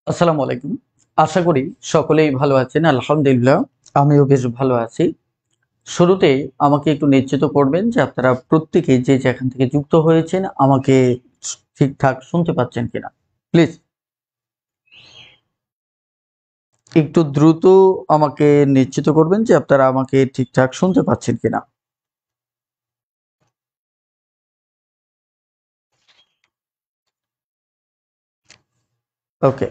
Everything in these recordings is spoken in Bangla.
আসসালামু আলাইকুম। আশা করি সকলেই ভালো আছেন। আলহামদুলিল্লাহ আমিও বেশ ভালো আছি। শুরুতেই আমাকে একটু নিশ্চিত করবেন যে আপনারা প্রত্যেকে যে যেখান থেকে যুক্ত হয়েছেন আমাকে ঠিকঠাক শুনতে পাচ্ছেন কিনা? প্লিজ একটু দ্রুত আমাকে নিশ্চিত করবেন যে আপনারা আমাকে ঠিকঠাক শুনতে পাচ্ছেন কিনা? ওকে।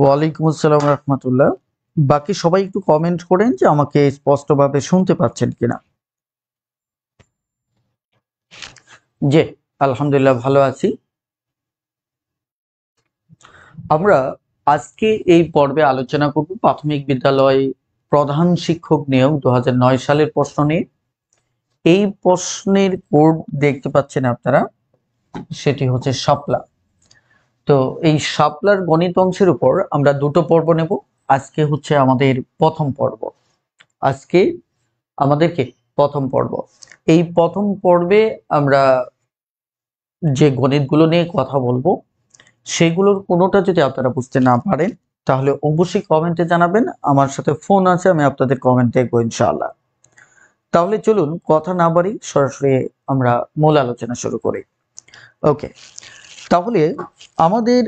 ওয়ালাইকুম আসসালাম রাহমাতুল্লাহ। বাকি সবাই একটু কমেন্ট করেন যে আমাকে স্পষ্টভাবে শুনতে পাচ্ছেন কিনা? জি, আলহামদুলিল্লাহ ভালো আছি। আমরা আজকে এই পর্বে আলোচনা করব প্রাথমিক বিদ্যালয় প্রধান শিক্ষক নিয়োগ 2009 সালের প্রশ্ন নিয়ে। এই প্রশ্নের কোড দেখতে পাচ্ছেন আপনারা, সেটি হচ্ছে শাপলা। তো এই শাপলার গণিত অংশের উপর আমরা দুটো পর্ব নেব। আজকে হচ্ছে আমাদের প্রথম পর্ব। আজকে আমাদেরকে প্রথম পর্ব। এই প্রথম পর্বে আমরা যে গণিতগুলো নিয়ে কথা বলবো সেগুলোর কোনোটা যদি আপনারা বুঝতে না পারেন তাহলে অবশ্যই কমেন্টে জানাবেন। আমার সাথে ফোন আছে, আমি আপনাদের কমেন্ট দেখবো ইনশাআল্লাহ। তাহলে চলুন কথা না বাড়ি সরাসরি আমরা মূল আলোচনা শুরু করি। ওকে, তাহলে আমাদের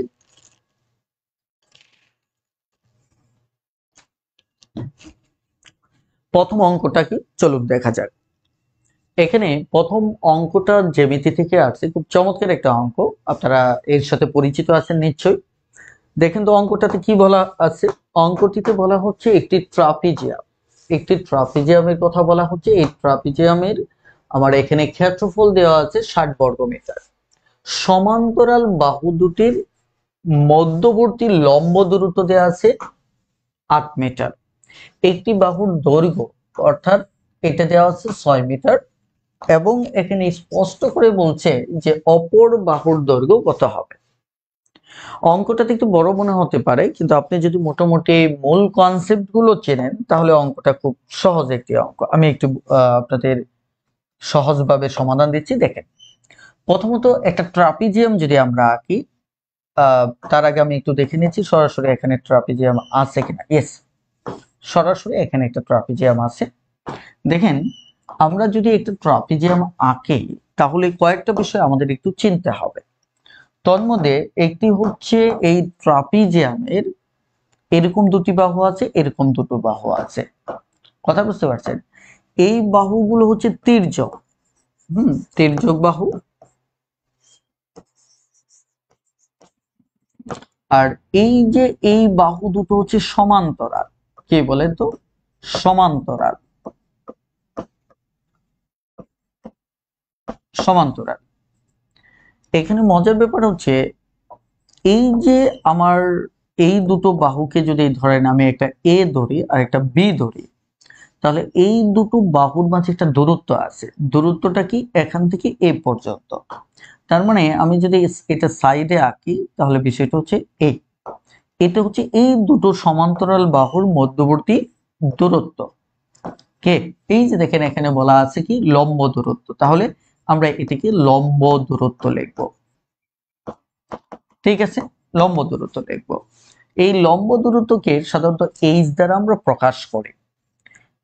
প্রথম অঙ্কটা কি চলুন দেখা যাক। এখানে প্রথম অঙ্কটা জ্যামিতি থেকে আসছে, খুব চমৎকার একটা অঙ্ক। আপনারা এর সাথে পরিচিত আছেন নিশ্চয়ই। দেখেন তো অঙ্কটাতে কি বলা আছে। অঙ্কটিতে বলা হচ্ছে একটি ট্রাপিজিয়াম, একটি ট্রাপিজিয়ামের কথা বলা হচ্ছে। এই ট্রাপিজিয়ামের আমার এখানে ক্ষেত্রফল দেওয়া আছে 60 বর্গ মিটার। সমান্তরাল বাহু দুটির মধ্যবর্তী লম্ব দূরত্ব দেওয়া আছে 8 মিটার। একটি বাহুর দৈর্ঘ্য অর্থাৎ এটা দেওয়া আছে 6 মিটার এবং এখানে স্পষ্ট করে বলছে যে অপর বাহুর দৈর্ঘ্য কত হবে। অঙ্কটাতে একটু বড় মনে হতে পারে, কিন্তু আপনি যদি মোটামুটি মূল কনসেপ্ট গুলো চেনেন তাহলে অঙ্কটা খুব সহজ একটি অঙ্ক। আমি একটু আপনাদের সহজভাবে সমাধান দিচ্ছি। দেখেন, প্রথমত একটা ট্রাপিজিয়াম যদি আমরা আঁকি, তার আগে আমি একটু দেখে নিচ্ছি সরাসরি এখানে ট্রাপিজিয়াম আছে কিনা। ইয়েস, সরাসরি এখানে একটা ট্রাপিজিয়াম আছে। দেখেন, আমরা যদি একটা ট্রাপিজিয়াম আঁকি তাহলে কয়েকটা বিষয় আমাদের একটু চিনতে হবে। তন্মধ্যে একটি হচ্ছে এই ট্রাপিজিয়ামের এরকম দুটি বাহু আছে, এরকম দুটো বাহু আছে। কথা বুঝতে পারছেন? এই বাহুগুলো হচ্ছে তির্যক। তির্যক বাহু। আর এই যে এই বাহু দুটো হচ্ছে সমান্তরাল। কি বলেন তো? সমান্তরাল। সমান্তরাল। এখানে মজার ব্যাপার হচ্ছে এই যে আমার এই দুটো বাহুকে যদি ধরেন আমি একটা এ ধরি আর একটা বি ধরি, তাহলে এই দুটো বাহুর মাঝে একটা দূরত্ব আছে। দূরত্বটা কি? এখান থেকে এ পর্যন্ত। তার মানে আমি যদি এটা সাইডে আঁকি তাহলে বিষয়টা হচ্ছে এই, এটা হচ্ছে এই দুটো সমান্তরাল বাহুর মধ্যবর্তী দূরত্ব। কে? এই যে দেখেন এখানে বলা আছে কি লম্ব দূরত্ব, তাহলে আমরা এটিকে লম্ব দূরত্ব লিখব। ঠিক আছে, লম্ব দূরত্ব লিখব। এই লম্ব দূরত্বকে সাধারণত এইচ দ্বারা আমরা প্রকাশ করি।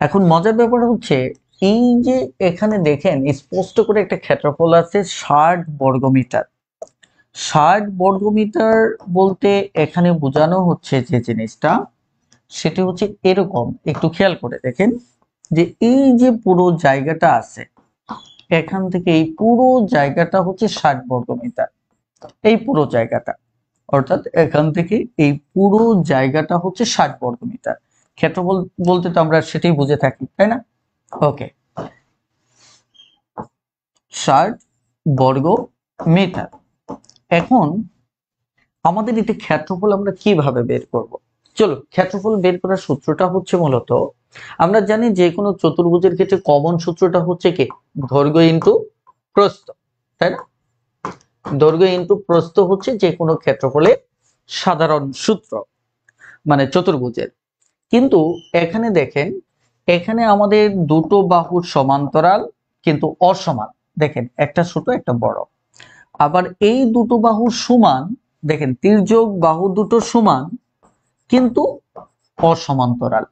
এখন মজার ব্যাপার হচ্ছে এই যে এখানে দেখেন স্পষ্ট করে একটা ক্ষেত্রফল আছে 60 বর্গমিটার। 60 বর্গমিটার বলতে এখানে বোঝানো হচ্ছে যে জিনিসটা, সেটি হচ্ছে এরকম। একটু খেয়াল করে দেখেন যে এই যে পুরো জায়গাটা আছে, এখান থেকে এই পুরো জায়গাটা হচ্ছে 60 বর্গমিটার। এই পুরো জায়গাটা, অর্থাৎ এখান থেকে এই পুরো জায়গাটা হচ্ছে 60 বর্গমিটার। ক্ষেত্রফল বলতে তো আমরা সেটাই বুঝে থাকি, তাই না? ওকে, 60 বর্গ মিটার। এখন আমাদের এটি ক্ষেত্রফল আমরা কিভাবে বের করব? চলো, ক্ষেত্রফল বের করার সূত্রটা হচ্ছে মূলত আমরা জানি যে কোনো চতুর্ভুজের ক্ষেত্রে কমন সূত্রটা হচ্ছে কি দৈর্ঘ্য ইনটু প্রস্থ, তাই না? দৈর্ঘ্য ইনটু প্রস্থ হচ্ছে যে কোনো ক্ষেত্রফলের সাধারণ সূত্র, মানে চতুর্ভুজের। কিন্তু এখানে দেখেন এখানে আমাদের দুটো বাহুর সমান্তরাল কিন্তু অসমান, দেখেন একটা ছোট একটা বড়। আবার এই দুটো বাহুর সমান, দেখেন তির্যক বাহু দুটো সমান কিন্তু অসমান্তরাল।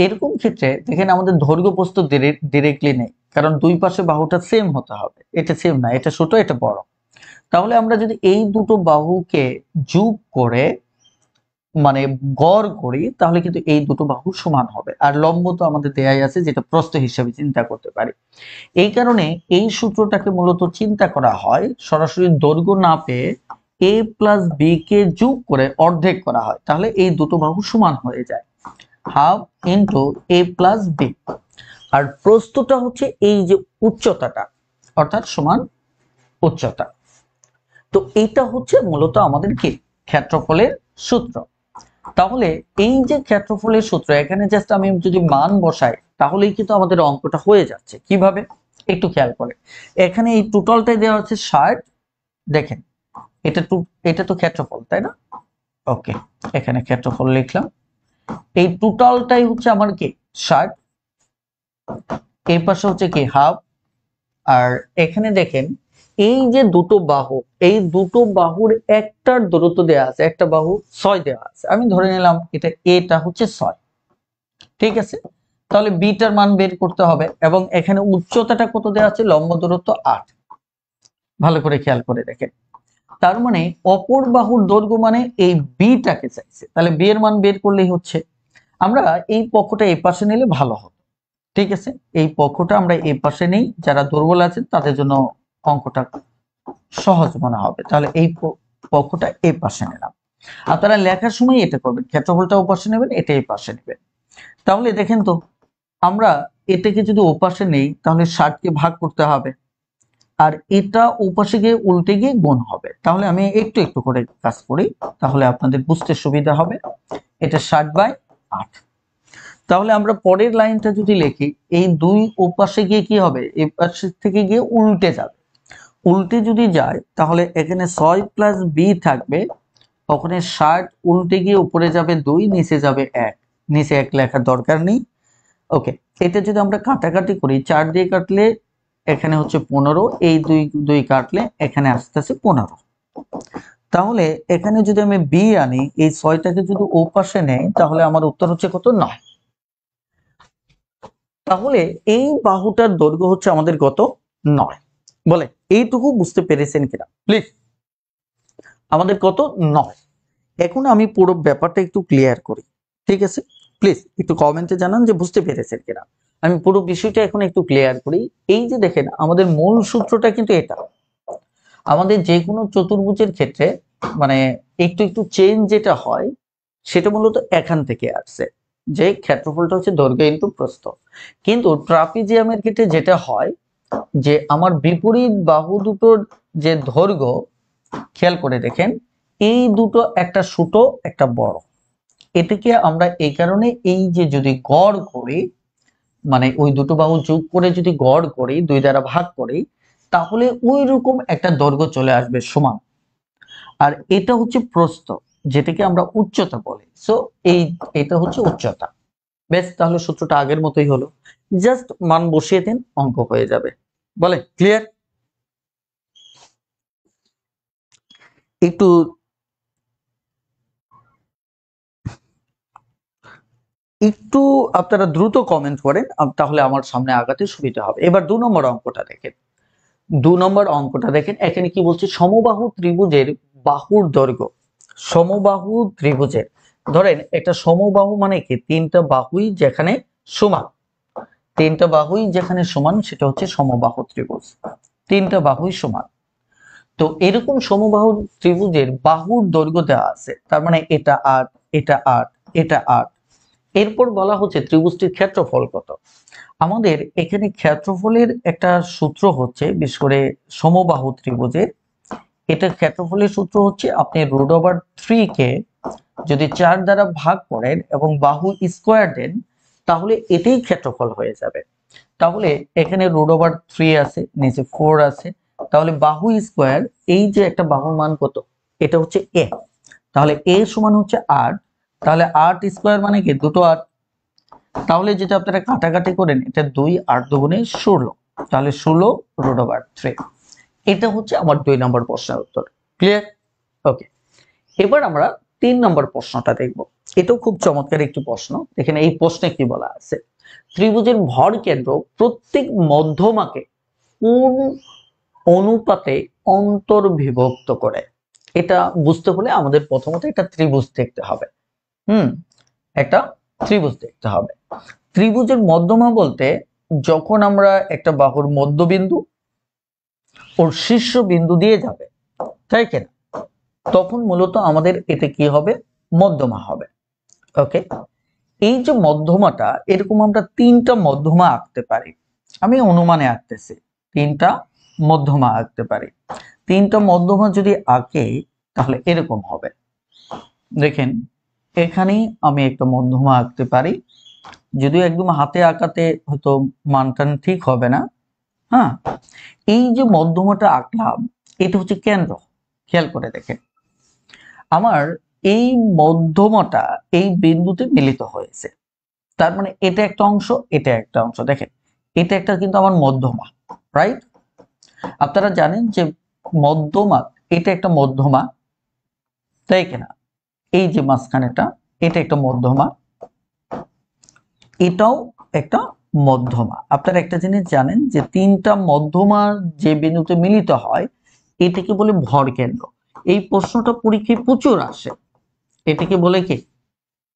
এরকম ক্ষেত্রে দেখেন আমাদের দৈর্ঘ্য প্রস্থ ডিরেক্টলি নেই, কারণ দুই পাশে বাহুটা সেম হতে হবে। এটা সেম না, এটা ছোট এটা বড়। তাহলে আমরা যদি এই দুটো বাহুকে যোগ করে মানে গড় করি, তাহলে কিন্তু এই দুটো বাহু সমান হবে। আর লম্ব তো আমাদের দেয়াই আছে, যেটা প্রস্থ হিসেবে চিন্তা করতে পারি। এই কারণে এই সূত্রটাকে মূলত চিন্তা করা হয় সরাসরি দৈর্ঘ্য না পেয়ে a প্লাস বি কে যোগ করে অর্ধেক করা হয়, তাহলে এই দুটো বাহু সমান হয়ে যায়, half into a plus b. আর প্রস্থটা হচ্ছে এই যে উচ্চতাটা, অর্থাৎ সমান উচ্চতা। তো এইটা হচ্ছে মূলত আমাদের কি ক্ষেত্রফলের সূত্র। তাহলে এই যে ক্ষেত্রফলের সূত্র, এখানে জাস্ট আমি যদি মান বসাই তাহলেই কিন্তু আমাদের অঙ্কটা হয়ে যাচ্ছে। কিভাবে একটু খেয়াল করে, এখানে এই টোটালটাই দেওয়া হচ্ছে 60। দেখেন এটা তো ক্ষেত্রফল, তাই না? ওকে, এখানে ক্ষেত্রফল লিখলাম। এই টোটালটাই হচ্ছে আমার কি 60, এই পাশে হচ্ছে কি হাফ। আর এখানে দেখেন এই যে দুটো বাহু, এই দুটো বাহুর একটার দূরত্ব দেওয়া আছে, একটা বাহু 6 দেওয়া আছে। আমি ধরে নিলাম এটা হচ্ছে 6, ঠিক আছে? তাহলে বিটার মান বের করতে হবে, এবং এখানে উচ্চতাটা কত দেওয়া আছে, লম্ব দূরত্ব 8। ভালো করে খেয়াল করে দেখেন, তার মানে অপর বাহুর দৈর্ঘ্য মানে এই বিটাকে চাইছে, তাহলে বি এর মান বের করলেই হচ্ছে। আমরা এই পক্ষটা এই পাশে নিলে ভালো হতো, ঠিক আছে? এই পক্ষটা আমরা এই পাশে নেই, যারা দুর্বল আছেন তাদের জন্য অঙ্কটা সহজ মনে হবে। তাহলে এই পক্ষটা এই পাশে নিলাম। আপনারা লেখার সময় এটা করবেন, ক্ষেত্রফলটা ও পাশে নেবেন, এটা এই পাশে নেবেন। তাহলে দেখেন তো, আমরা এটাকে যদি ওপাশে নেই তাহলে 60 কে ভাগ করতে হবে, আর এটা ওপাশে গিয়ে উল্টে গিয়ে গুণ হবে। তাহলে আমি একটু একটু করে কাজ করি, তাহলে আপনাদের বুঝতে সুবিধা হবে। এটা 60/8। তাহলে আমরা পরের লাইনটা যদি লিখি, এই দুই ওপাশে গিয়ে কি হবে, এই পাশে থেকে গিয়ে উল্টে যাবে। উল্টে যদি যায় তাহলে এখানে 6 প্লাস বি থাকবে, ওখানে 60 উল্টে গিয়ে উপরে যাবে 2, নিচে যাবে 1। নিচে 1 লেখার দরকার নেই। ওকে, এটা যদি আমরা কাটাকাটি করি, 4 দিয়ে কাটলে এখানে হচ্ছে 15, এই দুই দুই কাটলে এখানে আসতেছে 15। তাহলে এখানে যদি আমি বি আনি, এই 6টাকে যদি ও পাশে নেই, তাহলে আমার উত্তর হচ্ছে কত, 9। তাহলে এই বাহুটার দৈর্ঘ্য হচ্ছে আমাদের কত, 9। বলে এইটুকু বুঝতে পেরেছেন কিনা প্লিজ? আমাদের কত, 9। এখন আমি পুরো ব্যাপারটা একটু ক্লিয়ার করি, ঠিক আছে? প্লিজ একটু কমেন্টে জানান যে বুঝতে পেরেছেন কিনা। আমি পুরো বিষয়টা এখন একটু ক্লিয়ার করি। এই যে দেখেন, আমাদের মূল সূত্রটা কিন্তু এটা। আমাদের যে কোনো চতুর্ভুজের ক্ষেত্রে মানে একটু একটু চেঞ্জ যেটা হয়, সেটা মূলত এখান থেকে আসছে, যে ক্ষেত্রফলটা হচ্ছে দৈর্ঘ্য ইনটু প্রস্থ। কিন্তু ট্রাপিজিয়ামের ক্ষেত্রে যেটা হয়, যে আমার বিপরীত বাহু দুটোর যে দৈর্ঘ্য, খেয়াল করে দেখেন, এই দুটো একটা ছোট একটা বড়। এটাকে আমরা এই কারণে এই যে যদি গড় করি, মানে ওই দুটো বাহু যোগ করে যদি গড় করি, 2 দ্বারা ভাগ করি, তাহলে ওই রকম একটা দৈর্ঘ্য চলে আসবে সমান। আর এটা হচ্ছে প্রস্থ, যেটাকে আমরা উচ্চতা বলি। সো এটা হচ্ছে উচ্চতা। বেশ, তাহলে সূত্রটা আগের মতোই হলো, জাস্ট মান বসিয়ে দেন, অঙ্ক হয়ে যাবে। বলে ক্লিয়ার? একটু একটু আপনারা দ্রুত কমেন্ট করেন, তাহলে আমার সামনে আগাতে সুবিধা হবে। এবার 2 নম্বর অঙ্কটা দেখেন। 2 নম্বর অঙ্কটা দেখেন, এখানে কি বলছে, সমবাহু ত্রিভুজের বাহুর দৈর্ঘ্য। সমবাহু ত্রিভুজের, ধরেন একটা সমবাহু মানে কি, তিনটা বাহুই যেখানে সমান, তিনটা বাহুই যেখানে সমান সেটা হচ্ছে সমবাহু ত্রিভুজ। তিনটা বাহুই সমান। তো এরকম সমবাহু ত্রিভুজের বাহুর দৈর্ঘ্য দেওয়া আছে, তার মানে এটা 8, এটা 8, এটা 8। এরপর বলা হচ্ছে ত্রিভুজটির ক্ষেত্রফল কত। আমাদের এখানে ক্ষেত্রফলের একটা সূত্র হচ্ছে, বিশেষ করে সমবাহু ত্রিভুজের, এটা ক্ষেত্রফলের সূত্র হচ্ছে, আপনি √3 কে যদি 4 দ্বারা ভাগ করেন এবং বাহু স্কোয়ার দেন, তাহলে এটাই ক্ষেত্রফল হয়ে যাবে। তাহলে এখানে √3 আছে, নিচে 4 আছে, তাহলে বাহু স্কোয়ার, এই যে একটা বাহুর মান কত, এটা হচ্ছে a। তাহলে a সমান হচ্ছে 8। তাহলে 8 স্কোয়ার মানে কি, দুটো 8। তাহলে যেটা আপনারা কাটাকাটি করেন, এটা 2 8 দুগুণে 16, তাহলে 16√3। এটা হচ্ছে আমার 2 নম্বর প্রশ্নের উত্তর। ক্লিয়ার? ওকে, এবার আমরা 3 নম্বর প্রশ্নটা দেখব। এটাও খুব চমৎকার একটি প্রশ্ন। এখানে এই প্রশ্নে কি বলা আছে, ত্রিভুজের ভর কেন্দ্র প্রত্যেক মধ্যমাকে কোন অনুপাতে অন্তর্বিভক্ত করে? এটা বুঝতে হলে আমাদের প্রথমত একটা ত্রিভুজ দেখতে হবে। একটা ত্রিভুজ দেখতে হবে। ত্রিভুজের মধ্যমা বলতে যখন আমরা একটা বাহুর মধ্যবিন্দু ওর শীর্ষ বিন্দু দিয়ে যাবে, তাই কিনা, তখন মূলত আমাদের এতে কি হবে, মধ্যমা হবে। ওকে, এই যে মধ্যমাটা, এরকম আমরা 3টা মধ্যমা আঁকতে পারি। আমি অনুমানে আঁকতেছি, 3টা মধ্যমা আঁকতে পারি। 3টা মধ্যমা যদি আঁকে তাহলে এরকম হবে। দেখেন, এখানেই আমি একটা মধ্যমা আঁকতে পারি, যদিও একদম হাতে আঁকাতে হয়তো মানটান ঠিক হবে না। হ্যাঁ, এই যে মধ্যমাটা আঁকলাম, এটা হচ্ছে কেন্দ্র। খেয়াল করে দেখেন, আমার এই মধ্যমাটা এই বিন্দুতে মিলিত হয়েছে, তার মানে এটা একটা অংশ, এটা একটা অংশ। দেখেন, এটা একটা কিন্তু আমার মধ্যমা, রাইট? আপনারা জানেন যে মধ্যমা, এটা একটা মধ্যমা, তাই কিনা? এই যে মাঝখানেটা, এটা একটা মধ্যমা, এটাও একটা মধ্যমা। আপনারা একটা জিনিস জানেন যে 3টা মধ্যমা যে বিন্দুতে মিলিত হয়, এটাকে বলে ভর কেন্দ্র। এই প্রশ্নটা পরীক্ষায় প্রচুর আসে, এটাকে বলে কি,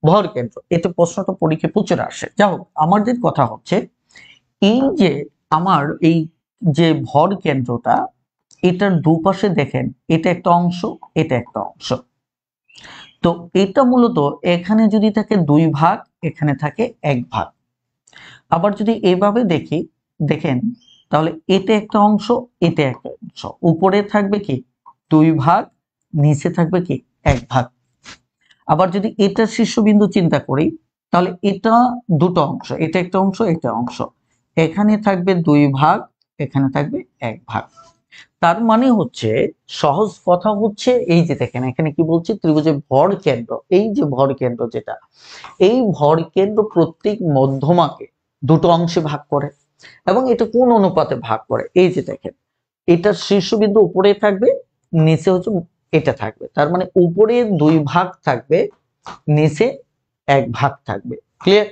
ভর কেন্দ্র। এটা প্রশ্নটা পরীক্ষায় প্রচুর আসে। যাই হোক, আমাদের কথা হচ্ছে এই যে আমার এই যে ভর কেন্দ্রটা, এটার দুপাশে দেখেন, এটা একটা অংশ, এটা একটা অংশ। তো এটা মূলত এখানে যদি থাকে 2 ভাগ, এখানে থাকে 1 ভাগ। আবার যদি এভাবে দেখি, দেখেন, তাহলে এটা একটা অংশ, এটা একটা অংশ। উপরে থাকবে কি 2 ভাগ, নিচে থাকবে কি 1 ভাগ। আবার যদি এটা শীর্ষবিন্দু চিন্তা করি, তাহলে এটা দুটো অংশ, এটা একটা অংশ, এটা অংশ। এখানে থাকবে 2 ভাগ, এখানে থাকবে 1 ভাগ। তার মানে হচ্ছে, সহজ কথা হচ্ছে, এই যে দেখেন এখানে কি বলছে, ত্রিভুজের ভর কেন্দ্র, এই যে ভর কেন্দ্র যেটা, এই ভর কেন্দ্র প্রত্যেক মধ্যমাকে দুটো অংশে ভাগ করে। এবং এটা কোন অনুপাতে ভাগ করে, এই যে দেখেন, এটা শীর্ষবিন্দু উপরে থাকবে, নিচে হচ্ছে এটা থাকবে। তার মানে উপরে 2 ভাগ থাকবে, নিচে 1 ভাগ থাকবে। ক্লিয়ার?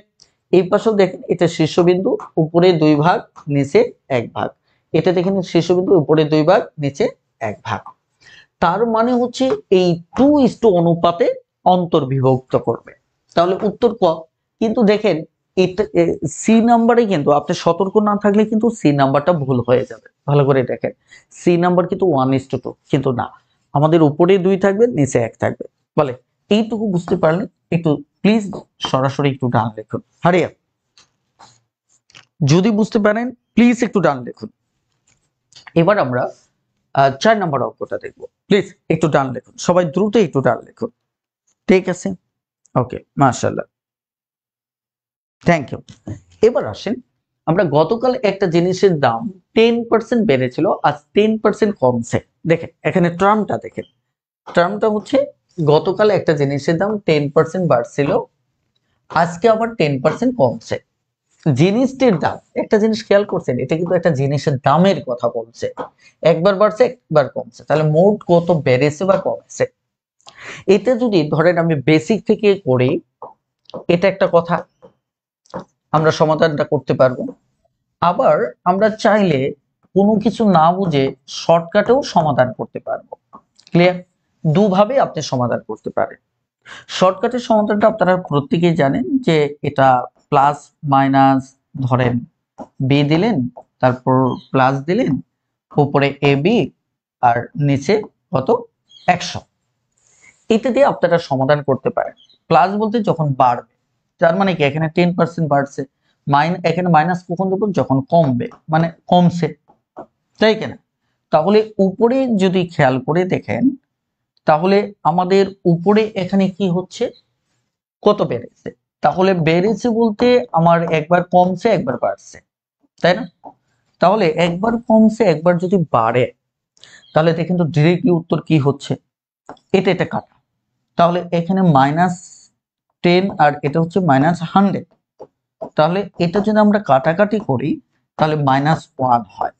এই পাশেও দেখেন, এটা শীর্ষবিন্দু, উপরে 2 ভাগ, নিচে 1 ভাগ। এটা দেখেন শীর্ষবিন্দু, উপরে 2 ভাগ, নিচে 1 ভাগ। তার মানে হচ্ছে এই 2:1 অনুপাতে অন্তর্বিভক্ত করবে। তাহলে উত্তর ক। কিন্তু দেখেন, এটা সি নাম্বারে কিন্তু আপনি সতর্ক না থাকলে কিন্তু সি নাম্বারটা ভুল হয়ে যাবে। ভালো করে দেখেন, সি নাম্বার কিন্তু 1:2, কিন্তু না, আমাদের উপরে 2 থাকবে, নিচে 1 থাকবে। বলে এইটুকু বুঝতে পারলে একটু প্লিজ সরাসরি একটু ডান লিখুন। হারিয়া, যদি বুঝতে পারেন প্লিজ একটু ডান লিখুন। এবার আমরা 4 নম্বর অঙ্কটা দেখবো। প্লিজ একটু ডান লিখুন, সবাই দ্রুত একটু ডান লিখুন। ঠিক আছে, ওকে, মাশাআল্লাহ, থ্যাংক ইউ। এবার আসেন, আমরা গতকাল একটা জিনিসের দাম 10% বেড়েছিল, আজ 10% কমছে। দেখেন এখানে টার্মটা দেখেন, টার্মটা হচ্ছে গতকাল একটা জিনিসের দাম 10% বাড়ছিল, আজকে আবার 10% কমছে। জিনিসটির দাম, একটা জিনিস খেয়াল করছেন, এটা কিন্তু একটা জিনিসের দামের কথা বলছে, একবার বাড়ছে একবার কমছে, তাহলে মোট কত বেড়েছে বা কমেছে। এটা যদি ধরেন আমি বেসিক থেকে করি, এটা একটা কথা, আমরা সমাধানটা করতে পারবো। আবার আমরা চাইলে কোনো কিছু না বুঝে শর্টকাটেও সমাধান করতে পারবো। ক্লিয়ার? দুভাবে আপনি সমাধান করতে পারেন। শর্টকাটের সমাধানটা আপনারা প্রত্যেকেই জানেন যে এটা প্লাস মাইনাস, ধরেন বি দিলেন, তারপর প্লাস দিলেন, উপরে এ বি, আর নিচে কত 100। এটা দিয়ে আপনারা সমাধান করতে পারেন। প্লাস বলতে যখন বাড়বে, তার মানে কি এখানে 10% বাড়ছে, এখানে মাইনাস কখন দেবো, যখন কমবে, মানে কমছে, তাই কিনা? তাহলে উপরে যদি খেয়াল করে দেখেন, তাহলে আমাদের উপরে এখানে কি হচ্ছে, কত বেড়েছে, তাহলে বেড়েছে বলতে আমার একবার কমছে একবার বাড়ছে, তাই না? তাহলে একবার কমছে একবার যদি বাড়ে, তাহলে দেখেন তো ডিরেক্টলি উত্তর কি হচ্ছে, এটা এটা কাটা, তাহলে এখানে -10 আর এটা হচ্ছে -100, তাহলে এটা যদি আমরা কাটাকাটি করি তাহলে -1 হয়।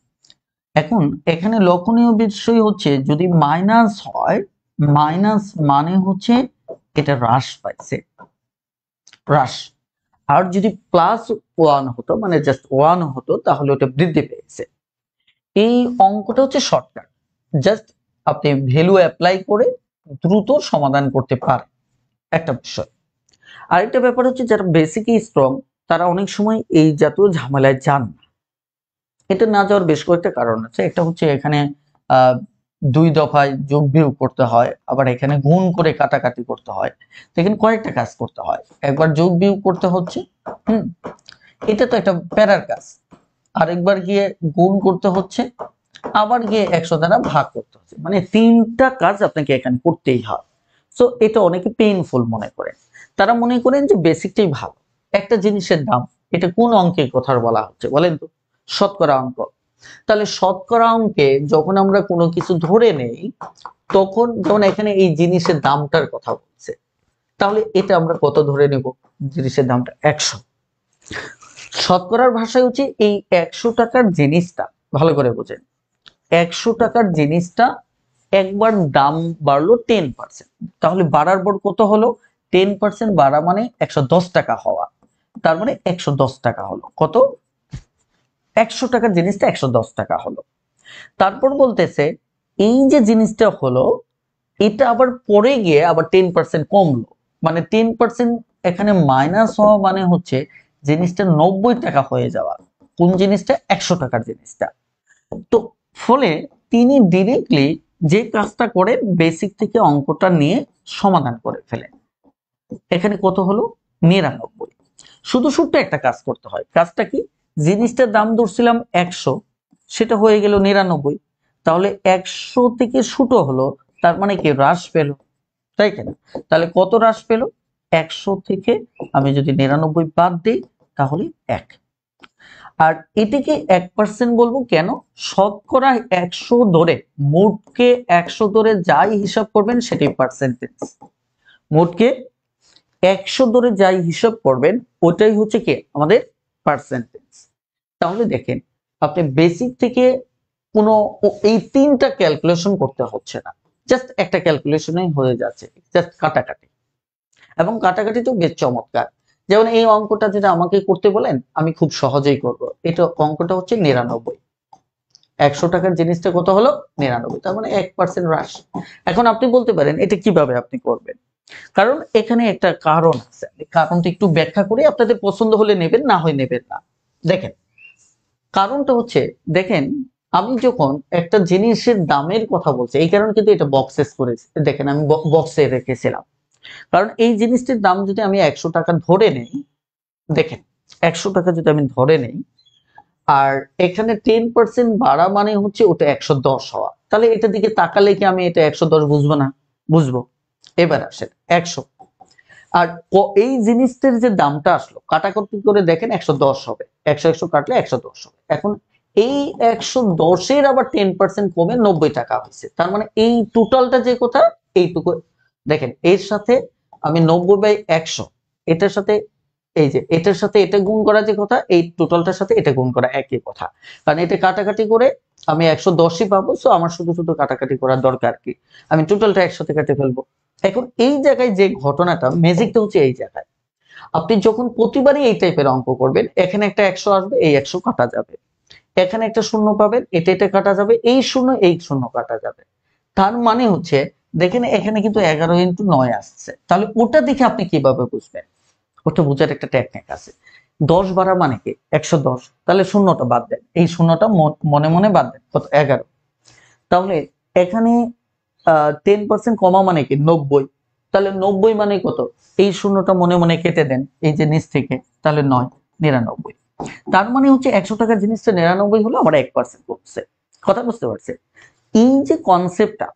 এখন এখানে লক্ষণীয় বিষয় হচ্ছে যদি মাইনাস হয়, মাইনাস মানে হচ্ছে এটা হ্রাস পাইছে, হ্রাস। আর যদি +1 হতো মানে জাস্ট 1 হতো তাহলে ওটা বৃদ্ধি পেয়েছে। এই অঙ্কটা হচ্ছে শর্টকাট, জাস্ট আপনি ভ্যালু অ্যাপ্লাই করে দ্রুত সমাধান করতে পারেন একটা বিষয়। আরেকটা ব্যাপার হচ্ছে যারা বেসিকই স্ট্রং তারা অনেক সময় এই জাতীয় ঝামেলায় যান না। এটা না যাওয়ার বেশ কয়েকটা কারণ আছে। একটা হচ্ছে এখানে আহ 2 দফায় যোগ বিয়োগ করতে হয়, আবার এখানে গুণ করে কাটাকাটি করতে হয়, দেখেন কয়েকটা কাজ করতে হয়। একবার যোগ বিয়োগ করতে হচ্ছে, হুম, এটা তো একটা প্যারার কাজ। আরেকবার গিয়ে গুণ করতে হচ্ছে, আবার গিয়ে 100 দ্বারা ভাগ করতে হচ্ছে, মানে 3টা কাজ আপনাকে এখানে করতেই হয়। সো এটা অনেকে পেইনফুল মনে করেন, তারা মনে করেন যে বেসিকটাই ভালো। একটা জিনিসের দাম, এটা কোন অঙ্কের কথা বলা হচ্ছে বলেন তো? শতকরা অঙ্ক। তাহলে শতকরা অঙ্কে যখন আমরা কোনো কিছু ধরে নেই, তখন যেমন এখানে এই জিনিসের দামটার কথা বলছে, তাহলে এটা আমরা কত ধরে নেব? জিনিসের দামটা 100। শতকরার ভাষায় হচ্ছে এই 100 টাকার জিনিসটা, ভালো করে বোঝেন, 100 টাকার জিনিসটা একবার দাম বাড়লো 10%, তাহলে বাড়ার পর কত হলো? 10% বাড়া মানে 110 টাকা হওয়া, তার মানে 110 টাকা হলো। কত? 100 টাকার জিনিসটা 110 টাকা হলো। তারপর বলতেছে এই যে জিনিসটা হলো, এটা আবার পরে গিয়ে আবার 10% কমলো, মানে 10% এখানে মাইনাস হওয়া মানে হচ্ছে জিনিসটা 90 টাকা হয়ে যাওয়া। কোন জিনিসটা? 100 টাকার জিনিসটা। তো ফলে তিনি ডিরেক্টলি যে কাজটা করে বেসিক থেকে অঙ্কটা নিয়ে সমাধান করে ফেলেন। এখানে কত হলো? 99। শুধু ছোট্ট একটা কাজ করতে হয়। কাজটা কি? জিনিসটার দাম ধরছিলাম 100, সেটা হয়ে গেল 99। তাহলে 100 থেকে ছোট হলো, তার মানে কি হ্রাস পেল, তাই কেন? তাহলে কত হ্রাস পেল? 100 থেকে আমি যদি 99 বাদ দিই তাহলে 1। আর এটাকে 1% বলবো কেন? শতকরা 100 ধরে, মোটকে 100 ধরে যাই হিসাব করবেন সেটাই পার্সেন্টেজ। মোটকে 100 ধরে যাই হিসাব করবেন ওটাই হচ্ছে কি আমাদের পার্সেন্টেজ। তাহলে দেখেন আপনি বেসিক থেকে কোনো এই 3টা ক্যালকুলেশন করতে হচ্ছে না, জাস্ট একটা ক্যালকুলেশনেই হয়ে যাচ্ছে, জাস্ট কাটাকাটি। এবং কাটাকাটি তো বেশ চমৎকার। যেমন এই অঙ্কটা যেটা আমাকে করতে বলেন আমি খুব সহজেই করব। এটা অঙ্কটা হচ্ছে 99। 100 টাকার জিনিসটা কত হলো? 99, তার মানে 1% হ্রাস। এখন আপনি বলতে পারেন এটা কিভাবে আপনি করবেন, কারণ এখানে একটা কারণ আছে। কারণটা একটু ব্যাখ্যা করে আপনাদের পছন্দ হলে নেবেন, না হয় নেবেন না। দেখেন কারণটা হচ্ছে, দেখেন আমি যখন একটা জিনিসের দামের কথা বলছি, এই কারণে কিন্তু এটা বক্সেস করেছি, দেখেন আমি বক্সে রেখেছিলাম। কারণ এই জিনিসটির দাম যদি আমি 100 টাকা ধরে নেই, দেখেন 100 টাকা যদি আমি ধরে নেই, আর এখানে 10% বাড়া মানে হচ্ছে ওটা 110 হওয়া, তাহলে এটার দিকে তাকালে কি আমি এটা 110 বুঝবো না? বুঝবো। এবার আসেন 100, আর এই জিনিসটার যে দামটা আসলো কাটাকুটি করে দেখেন 110 হবে, 100 100 কাটলে 110 হবে। এখন এই 110-এর আবার 10% কমে 90 টাকা হয়েছে, তার মানে এই টোটালটা যে কথা এইটুকু। দেখেন এর সাথে আমি 90/100, এটার সাথে এই যে এটার সাথে এটা গুণ করা যে কথা, এই টোটালটার সাথে এটা গুণ করা একই কথা, কারণ এটা কাটাকাটি করে আমি 110ই পাবো। সো আমার শুধু শুধু কাটাকাটি করার দরকার কি, আমি টোটালটা 100 কেটে ফেলবো। এখন এই জায়গায় যে ঘটনাটা ম্যাজিকটা হচ্ছে এই জায়গায়, আপনি যখন প্রতিবারই এই টাইপের অঙ্ক করবেন, এখানে একটা 100 আসবে, এই 100 কাটা যাবে, এখানে একটা শূন্য পাবেন, এটা এটা কাটা যাবে, এই শূন্য এই শূন্য কাটা যাবে। তার মানে হচ্ছে দেখেন এখানে কিন্তু 11 × 9 আসছে, তাহলে ওটা দেখে আপনি কিভাবে বুঝবেন? ওটা বোঝার একটা টেকনিক আছে। 10 বাড়া মানে কি 110, তাহলে শূন্যটা বাদ দেন, এই শূন্যটা মনে মনে বাদ দেন, কত? 11। তাহলে এখানে 10% কমা মানে কি 90, তাহলে 90 মানে কত? এই শূন্যটা মনে মনে কেটে দেন এই যে নিচ থেকে, তাহলে 9, 99। তার মানে হচ্ছে 100 টাকার জিনিসটা 99 হলো, আমার 1% কমছে। কথা বুঝতে পারছে? এই যে কনসেপ্টটা,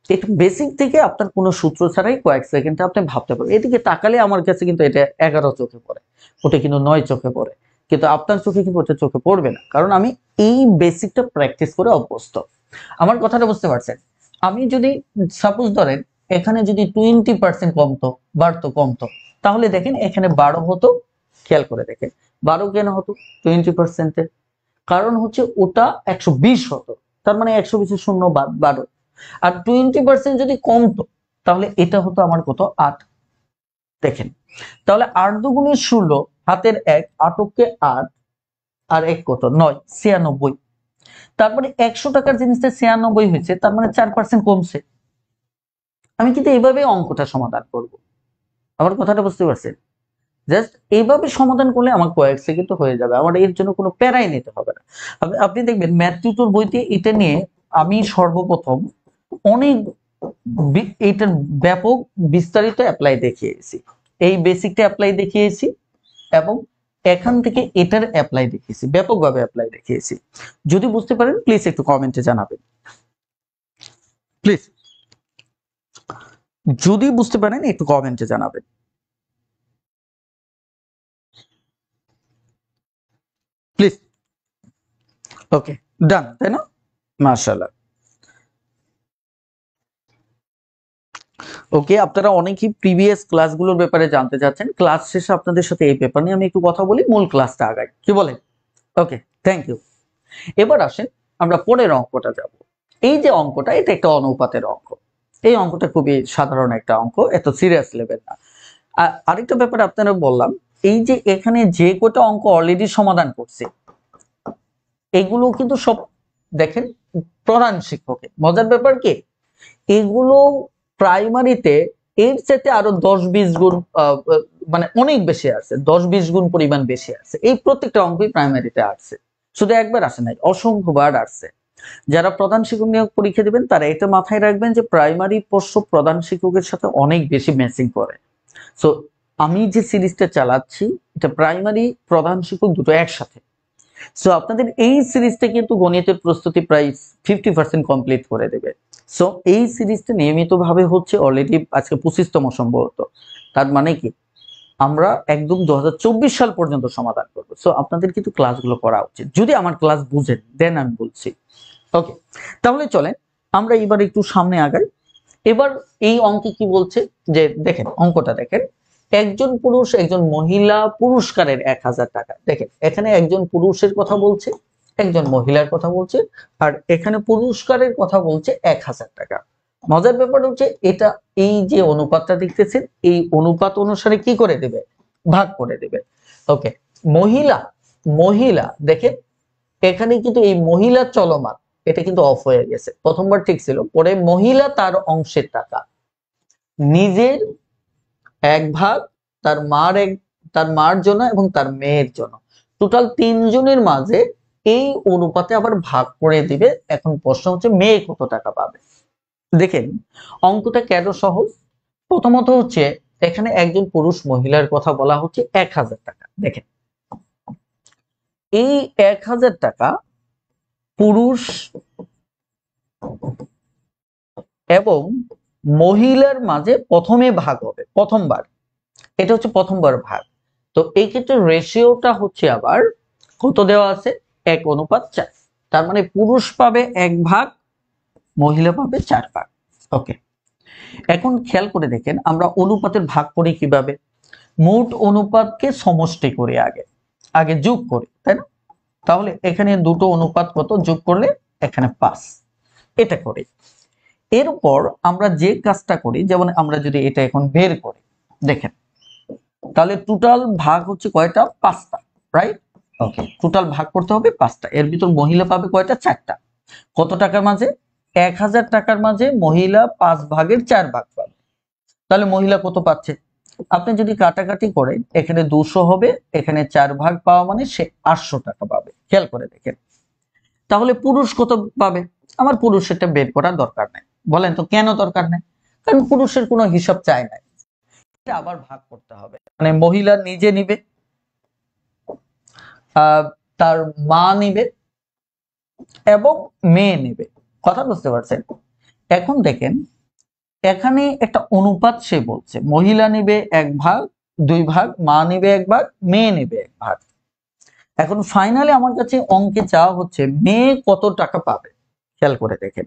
এটা বেসিক থেকে আপনার কোনো সূত্র ছাড়াই কয়েক সেকেন্ডে আপনি ভাবতে পারবেন। এদিকে তাকালে আমার কাছে কিন্তু এটা 11 চোখে পড়ে, ওটা কিন্তু 9 চোখে পড়ে, কিন্তু আপনার চোখে কিন্তু ওটা চোখে পড়বে না, কারণ আমি এই বেসিকটা প্র্যাকটিস করে অভ্যস্ত। আমার কথাটা বুঝতে পারছেন? আমি যদি সাপোজ ধরেন এখানে যদি 20% কমতো, বাড়তো কমতো, তাহলে দেখেন এখানে 12 হতো, খেয়াল করে দেখেন 12 কেন হতো 20%, কারণ হচ্ছে ওটা 120 হতো, তার মানে 120 শূন্য বাদ 12, আর 20% যদি কমতো তাহলে এটা হতো আমার কত 8। দেখেন তাহলে 8 দুগুণে 16, হাতের 1, 8 8, আর 1 কত 9, 96। তারপরে 100 টাকার জিনিসটা 96 হয়েছে, তার মানে 4% কমছে। আমি কিন্তু এইভাবে অঙ্কটা সমাধান করব। আমার কথাটা বুঝতে পারছেন? জাস্ট এইভাবে সমাধান করলে আমার কয়েক সেকেন্ড হয়ে যাবে, আমার এর জন্য কোনো প্যারাই নিতে হবে না। আপনি দেখবেন ম্যাথ টিউটর বইতে এটা নিয়ে আমি সর্বপ্রথম অনেক এটার ব্যাপক বিস্তারিত অ্যাপ্লাই দেখিয়েছি, এই বেসিকটা অ্যাপ্লাই দেখিয়েছি এবং এখান থেকে এটার অ্যাপ্লাই দেখিয়েছি, ব্যাপকভাবে অ্যাপ্লাই দেখিয়েছি। যদি বুঝতে পারেন প্লিজ একটু কমেন্টে জানাবেন, প্লিজ যদি বুঝতে পারেন একটু কমেন্টে জানাবেন। প্লিজ। ওকে, ডান, তাই না? মাশাআল্লাহ। ওকে, আপনারা অনেকেই প্রিভিয়াস ক্লাসগুলোর ব্যাপারে জানতে চাচ্ছেন, ক্লাস শেষে আপনাদের সাথে এই পেপার নিয়ে আমি একটু কথা বলি, মূল ক্লাসটা আগাই, কি বলেন? ওকে, থ্যাংক ইউ। এবার আসেন আমরা পরের অঙ্কটা যাব। এই যে অঙ্কটা, এটা একটা অনুপাতের অঙ্ক। এই অঙ্কটা খুবই সাধারণ একটা অঙ্ক, এত সিরিয়াস লেভেল না। আরেকটা ব্যাপার আপনারা বললাম, এই যে এখানে যে কটা অঙ্ক অলরেডি সমাধান করছে এগুলো কিন্তু সব দেখেন প্রধান শিক্ষকের। মজার ব্যাপার কি, এগুলো প্রাইমারিতে এর চাইতে আরো 10-20 গুণ মানে অনেক বেশি আছে, 10-20 গুণ পরিমাণ বেশি আছে। এই প্রত্যেকটা অঙ্কই প্রাইমারিতে আসছে, শুধু একবার আসে নাই, অসংখ্যবার আসছে। যারা প্রধান শিক্ষক নিয়োগ পরীক্ষা দিবেন তারা এটা মাথায় রাখবেন যে প্রাইমারি প্রশ্ন প্রধান শিক্ষকের সাথে অনেক বেশি ম্যাচিং করে। সো আমি যে সিরিজটা চালাচ্ছি এটা প্রাইমারি প্রধান শিক্ষক দুটো একসাথে। সো আপনাদের এই সিরিজটা কিন্তু গণিতের প্রস্তুতি প্রায় 50% কমপ্লিট করে দেবে। সো এই সিরিজটা নিয়মিতভাবে হচ্ছে, অলরেডি আজকে 25তম সম্ভবত। তার মানে কি আমরা একদম 2024 সাল পর্যন্ত সমাধান করবো। সো আপনাদের কিন্তু ক্লাসগুলো করা উচিত, যদি আমার ক্লাস বুঝেন দেন আমি বলছি। ওকে, তাহলে চলেন আমরা এবার একটু সামনে আগাই। এবার এই অঙ্কে কি বলছে যে দেখেন অঙ্কটা দেখেন, একজন পুরুষ একজন মহিলা পুরস্কারের 1000 টাকা। দেখেন এখানে একজন পুরুষের কথা বলছে, একজন মহিলার কথা বলছে, আর এখানে পুরস্কারের কথা বলছে 1000 টাকা। মজার ব্যাপার হচ্ছে এটা, এই যে অনুপাতটা দেখতেছেন এই অনুপাত অনুসারে কি করে দেবে, ভাগ করে দেবে। ওকে, মহিলা মহিলা দেখেন এখানে কিন্তু এই মহিলা চলমান, এটা কিন্তু অফ হয়ে গেছে, প্রথমবার ঠিক ছিল, পরে মহিলা তার অংশের টাকা নিজের 1 ভাগ, তার মার জন্য এবং তার মেয়ের জন্য, টোটাল 3 জনের মাঝে এই অনুপাতে আবার ভাগ করে দিবে। এখন প্রশ্ন হচ্ছে মেয়ে কত টাকা পাবে। দেখেন অঙ্কটা কেন সহজ, প্রথমত হচ্ছে এখানে একজন পুরুষ মহিলার কথা বলা হচ্ছে 1000 টাকা। দেখেন এই 1000 টাকা পুরুষ এবং মহিলার মাঝে প্রথমে ভাগ হবে, প্রথমবার, এটা হচ্ছে প্রথমবার ভাগ। তো এই ক্ষেত্রে রেশিওটা হচ্ছে আবার কত দেওয়া আছে, 1:4। তার মানে পুরুষ পাবে 1 ভাগ, মহিলা পাবে 4 ভাগ। ওকে, এখন খেয়াল করে দেখেন আমরা অনুপাতের ভাগ করি কিভাবে, মোট অনুপাতকে সমষ্টি করি, আগে আগে যোগ করি, তাই না? তাহলে এখানে দুটো অনুপাত কত যোগ করলে এখানে 5, এটা করি। এরপর আমরা যে কাজটা করি, যেমন আমরা যদি এটা এখন বের করি, দেখেন তাহলে টোটাল ভাগ হচ্ছে কয়টা, 5টা, রাইট? ওকে, টোটাল ভাগ করতে হবে 5টা, এর ভিতর মহিলা পাবে কয়টা, 4টা। কত টাকার মাঝে, 1000 টাকার মাঝে মহিলা 5 ভাগের 4 ভাগ পাবে। তাহলে মহিলা কত পাচ্ছে, আপনি যদি কাটাকাটি করেন এখানে 200 হবে, এখানে 4 ভাগ পাওয়া মানে সে 800 টাকা পাবে। খেয়াল করে দেখেন, তাহলে পুরুষ কত পাবে, আমার পুরুষেরটা বের করার দরকার নাই। বলেন তো কেন দরকার নাই? কারণ পুরুষের কোনো হিসাব চাই নাই, এটা আবার ভাগ করতে হবে, মানে মহিলা নিজে নিবে, তার মা নিবে এবং মেয়ে নিবে। কথা বুঝতে পারছেন? এখন দেখেন এখানে একটা অনুপাত সে বলছে, মহিলা নিবে 1 ভাগ, 2 ভাগ, মা নিবে 1 ভাগ, মেয়ে নিবে 1 ভাগ। এখন ফাইনালি আমার কাছে অঙ্কে চাওয়া হচ্ছে মেয়ে কত টাকা পাবে। খেয়াল করে দেখেন,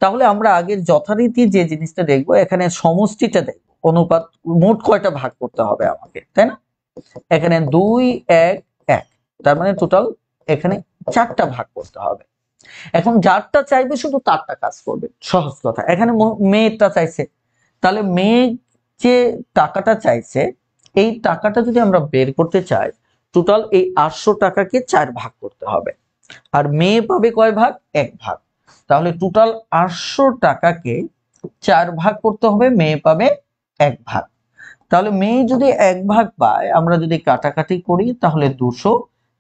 তাহলে আমরা আগের যথারীতি যে জিনিসটা দেখবো, এখানে সমষ্টিটা দেখবো, অনুপাত মোট কয়টা ভাগ করতে হবে আমাকে, তাই না? এখানে 2 1 1, তার মানে টোটাল এখানে 4টা ভাগ করতে হবে। এখন যারটা চাইবে শুধু তারটা কাজ করবে, সহজ কথা। এখানে মেয়েরটা চাইছে, তাহলে মেয়ে যে টাকাটা চাইছে এই টাকাটা যদি আমরা বের করতে চাই, টোটাল এই 800 টাকাকে 4 ভাগ করতে হবে। আর মেয়ে পাবে কয় ভাগ? 1 ভাগ। তাহলে টোটাল 800 টাকাকে 4 ভাগ করতে হবে, মেয়ে পাবে 1 ভাগ। তাহলে মেয়ে যদি 1 ভাগ পায়, আমরা যদি কাটাকাটি করি তাহলে 200,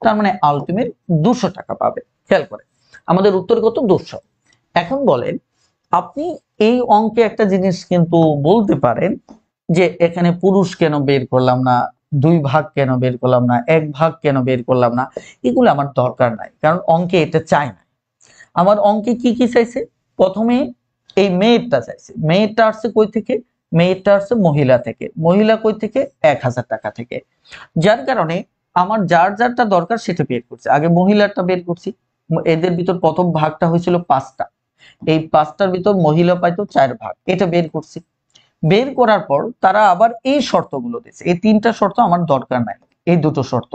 তার মানে আলটিমেট 200 টাকা পাবে। খেয়াল করে আমাদের উত্তর কত? 200। এখন বলেন, আপনি এই অঙ্কে একটা জিনিস কিন্তু বলতে পারেন যে এখানে পুরুষ কেন বের করলাম না, 2 ভাগ কেন বের করলাম না, 1 ভাগ কেন বের করলাম না। এগুলো আমার দরকার নাই, কারণ অঙ্কে এটা চাই না। আমার অঙ্কে কি কি চাইছে? প্রথমে এই মেয়েরটা চাইছে। মেয়েরটা আসছে কই থেকে? মেয়েরটা আসছে মহিলা থেকে। মহিলা কই থেকে? 1000 টাকা থেকে। যার কারণে আমার যার যারটা দরকার সেটা বের করছে। আগে মহিলারটা বের করছি। এদের ভিতর প্রথম ভাগটা হয়েছিল 5টা। এই 5টার ভিতর মহিলা পাইতো 4 ভাগ, এটা বের করছি। বের করার পর তারা আবার এই শর্তগুলো দিয়েছে। এই 3টা শর্ত আমার দরকার নাই, এই দুটো শর্ত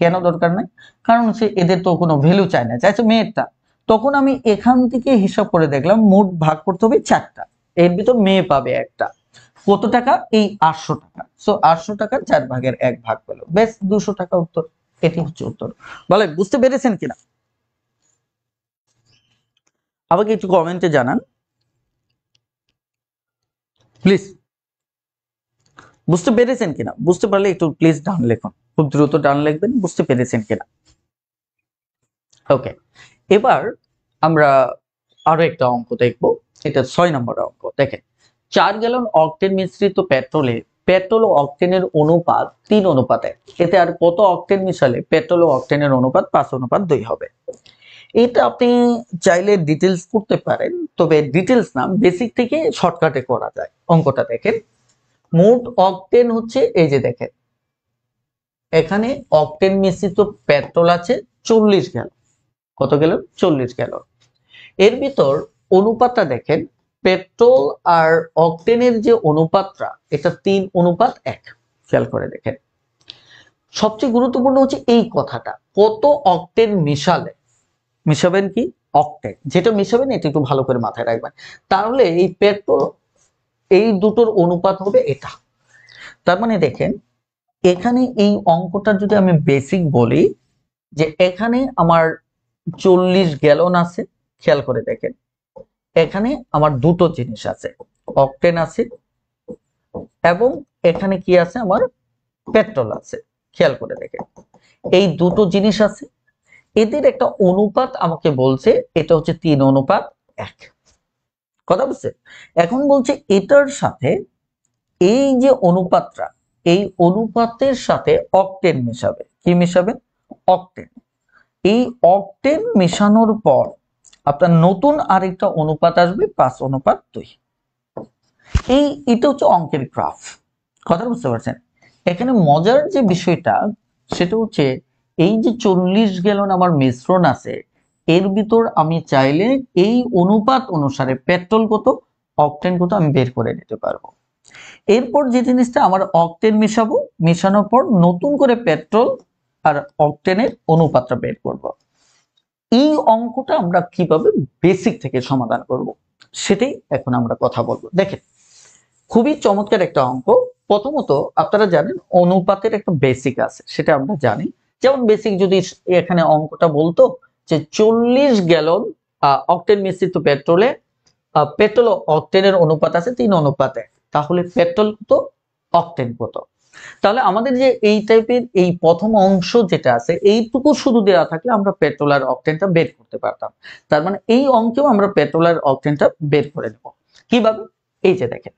কেন দরকার নাই? কারণ হচ্ছে এদের তো কোনো ভ্যালু চাই না, চাইছে মেয়েরটা। তখন আমি এখান থেকে হিসাব করে দেখলাম মোট ভাগ করতে হবে 4টা, এর ভিতর মেয়ে পাবে একটা। কত টাকা? এই 800 টাকা। সো 800 টাকার 4 ভাগের 1 ভাগ পেলো, বেশ 200 টাকা উত্তর। এটি হচ্ছে উত্তর। বলেন বুঝতে পেরেছেন কিনা? আমাকে একটু কমেন্টে জানান প্লিজ, বুঝতে পেরেছেন কিনা? বুঝতে পারলে একটু প্লিজ ডান লিখুন, খুব দ্রুত ডান লিখবেন বুঝতে পেরেছেন কিনা। ওকে, এবার আমরা আরো একটা অঙ্ক দেখবো। এটা 6 নম্বর অঙ্ক। দেখেন, 4 গ্যালন অক্টেন মিশ্রিত পেট্রোলে পেট্রোল ও অক্টেনের অনুপাত 3:1। এতে আর কত অক্টেন মিশালে পেট্রোল ও অক্টেনের অনুপাত 5:2 হবে? এটা আপনি চাইলে ডিটেলস করতে পারেন, তবে ডিটেলস না, বেসিক থেকে শর্টকাটে করা যায়। অঙ্কটা দেখেন, মোট অক্টেন হচ্ছে এই যে দেখেন, এখানে অক্টেন মিশ্রিত পেট্রোল আছে 40 গ্যালন। কত গ্যালন? 40 গ্যালন। এর ভিতর অনুপাতটা দেখেন, পেট্রোল আর অক্টেনের যে অনুপাতটা, এটা 3:1। খেয়াল করে দেখেন, সবচেয়ে গুরুত্বপূর্ণ হচ্ছে এই কথাটা, কত অক্টেন মিশালে। মিশাবেন কি? অক্টেন। যেটা মিশাবেন এটা একটু ভালো করে মাথায় রাখবেন, তাহলে এই পেট্রোল এই দুটোর অনুপাত হবে এটা। তার মানে দেখেন, এখানে এই অঙ্কটা যদি আমি বেসিক বলি, যে এখানে আমার 40 গ্যালন আছে। খেয়াল করে দেখেন, এখানে আমার দুটো জিনিস আছে, অক্টেন আছে এবং এখানে কি আছে? আমার পেট্রোল আছে। খেয়াল করে দেখেন, এই দুটো জিনিস আছে, এদের একটা অনুপাত আমাকে বলছে, এটা হচ্ছে 3:1। কথা বুঝছে? এখন বলছে এটার সাথে এই যে অনুপাতটা, এই অনুপাতের সাথে অক্টেন মিশাবে। কি মিশাবে? অক্টেন। এই অক্টেন মেশানোর পর আপনার নতুন আরেকটা অনুপাত আসবে 5:2। এটা হচ্ছে অঙ্কের গ্রাফ। কথা বুঝতে পারছেন? এখানে মজার যে বিষয়টা সেটা হচ্ছে, এই যে 40 গ্যালন আমার মিশ্রণ আছে, এর ভিতর আমি চাইলে এই অনুপাত অনুসারে পেট্রোল কত, অক্টেন কত আমি বের করে নিতে পারবো। এরপর যে জিনিসটা আমার অক্টেন মেশাবো, মেশানোর পর নতুন করে পেট্রোল আর অক্টেনের অনুপাতটা বের করব। এই অঙ্কটা আমরা কিভাবে বেসিক থেকে সমাধান করব সেটাই এখন আমরা কথা বলবো। দেখেন, খুবই চমৎকার একটা অঙ্ক। প্রথমত আপনারা জানেন অনুপাতের একটা বেসিক আছে, সেটা আমরা জানি। যেমন বেসিক যদি এখানে অঙ্কটা বলতো যে 40 গ্যালন অক্টেন মিশ্রিত পেট্রোলে পেট্রোল ও অক্টেনের অনুপাত আছে 3:1, তাহলে পেট্রোল কত, অক্টেন কত। তাহলে আমাদের যে এই টাইপের এই প্রথম অংশ যেটা আছে, এইটুকু শুধু দেওয়া থাকলে আমরা পেট্রোল আর অক্টেনটা বের করতে পারতাম। তার মানে এই অঙ্কেও আমরা পেট্রোল আর অক্টেনটা বের করে নেব। কিভাবে? এই যে দেখেন,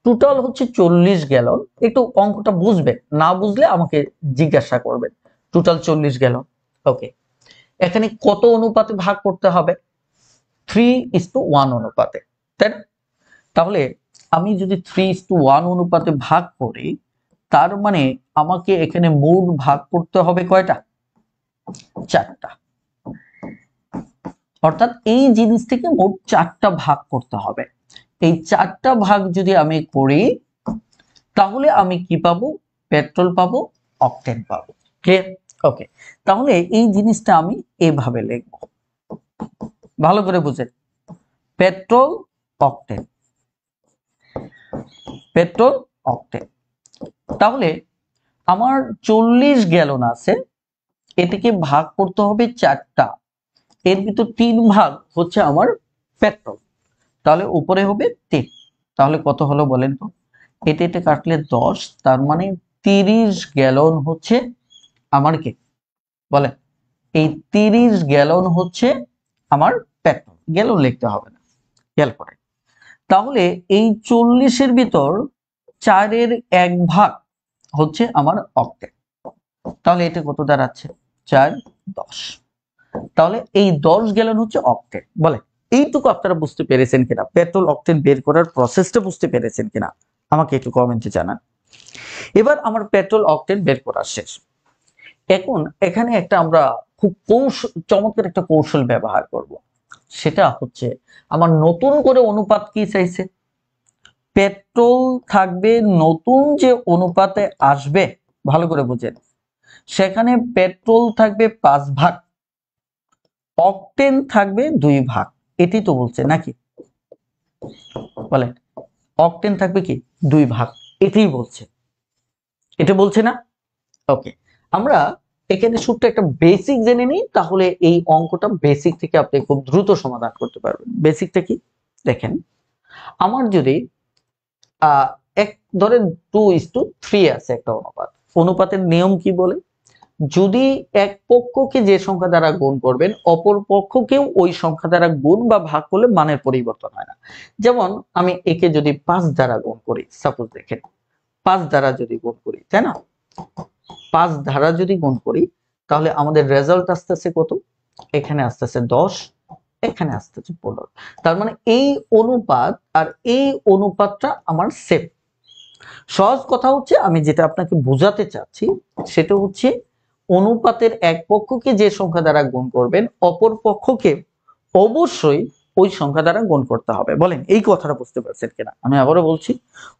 টোটাল হচ্ছে 40 গ্যালন। একটু অঙ্কটা বুঝবেন, না বুঝলে আমাকে জিজ্ঞাসা করবেন। Total 40 gallon. ওকে, এখানে কত অনুপাতে ভাগ করতে হবে? 3:1 অনুপাতে, তাই না? তাহলে আমি যদি 3:1 অনুপাতে ভাগ করি, তার মানে আমাকে এখানে মোট ভাগ করতে হবে কয়টা? 4টা। অর্থাৎ এই জিনিস থেকে মোট 4টা ভাগ করতে হবে। এই 4টা ভাগ যদি আমি করি, তাহলে আমি কি পাবো? পেট্রোল পাবো, অকটেন পাবো। ক্লিয়ার? ওকে, তাহলে এই জিনিসটা আমি এইভাবে লিখব, ভালো করে বুঝেন। Petrol octane, petrol octane. তাহলে আমার 40 গ্যালন আছে, এটাকে ভাগ করতে হবে 4টা, এর ভিতর 3 ভাগ হচ্ছে আমার পেট্রোল, তাহলে উপরে হবে 3। তাহলে কত হলো বলেন তো? এটা কাটলে 10, তার মানে 30 গ্যালন হচ্ছে আমার কি বলেন? এই 30 গ্যালন হচ্ছে আমার পেট্রোল। গ্যালন লিখতে হবে না, খেয়াল করেন। তাহলে এই 40-এর ভিতর 4-এর 1 ভাগ হচ্ছে আমার অক্টেন। তাহলে এটা কত দাঁড়াচ্ছে? 4 10। তাহলে এই 10 গ্যালন হচ্ছে অক্টেন। বলে এইটুকু আপনারা বুঝতে পেরেছেন কিনা? পেট্রোল অক্টেন বের করার প্রসেসটা বুঝতে পেরেছেন কিনা আমাকে একটু কমেন্টে জানান। এবার আমার পেট্রোল অক্টেন বের করা শেষ। এখন এখানে একটা আমরা খুব চমৎকার একটা কৌশল ব্যবহার করব। সেটা হচ্ছে আমার নতুন করে অনুপাত কি চাইছে? পেট্রোল থাকবে নতুন যে অনুপাতে আসবে, ভালো করে বুঝেন, সেখানে পেট্রোল থাকবে 5 ভাগ, অকটেন থাকবে 2 ভাগ। এটি তো বলছে নাকি? বলেন, অকটেন থাকবে কি 2 ভাগ, এটাই বলছে, এটা বলছে না? ওকে, আমরা এখানে ছোট্ট একটা বেসিক জেনে নিই, তাহলে এই অঙ্কটা বেসিক থেকে আপনি খুব দ্রুত সমাধান করতে পারবেন। বেসিকটা কি দেখেন, আমার যদি এক ধরেন 2:3 আছে একটা অনুপাত, অনুপাতের নিয়ম কি বলে? যদি এক পক্ষকে যে সংখ্যা দ্বারা গুণ করবেন, অপর পক্ষকেও ওই সংখ্যা দ্বারা গুণ বা ভাগ করলে মানের পরিবর্তন হয় না। যেমন আমি একে যদি 5 দ্বারা গুণ করি, সাপোজ দেখেন 5 দ্বারা যদি গুণ করি, তাই না? 5 দ্বারা যদি গুণ করি, তাহলে আমাদের রেজাল্ট আসতেছে কত? এখানে আসতেছে 10, এখানে আসতেছে 15। তার মানে এই অনুপাত আর এই অনুপাতটা আমার সেম। সহজ কথা হচ্ছে, আমি যেটা আপনাকে বোঝাতে চাচ্ছি সেটা হচ্ছে, অনুপাতের এক পক্ষকে যে সংখ্যা দ্বারা গুণ করবেন, অপর পক্ষকে অবশ্যই ওই সংখ্যা দ্বারা গুণ করতে হবে। বলেন এই কথাটা বুঝতে পারছেন কিনা? আমি আবারও বলছি,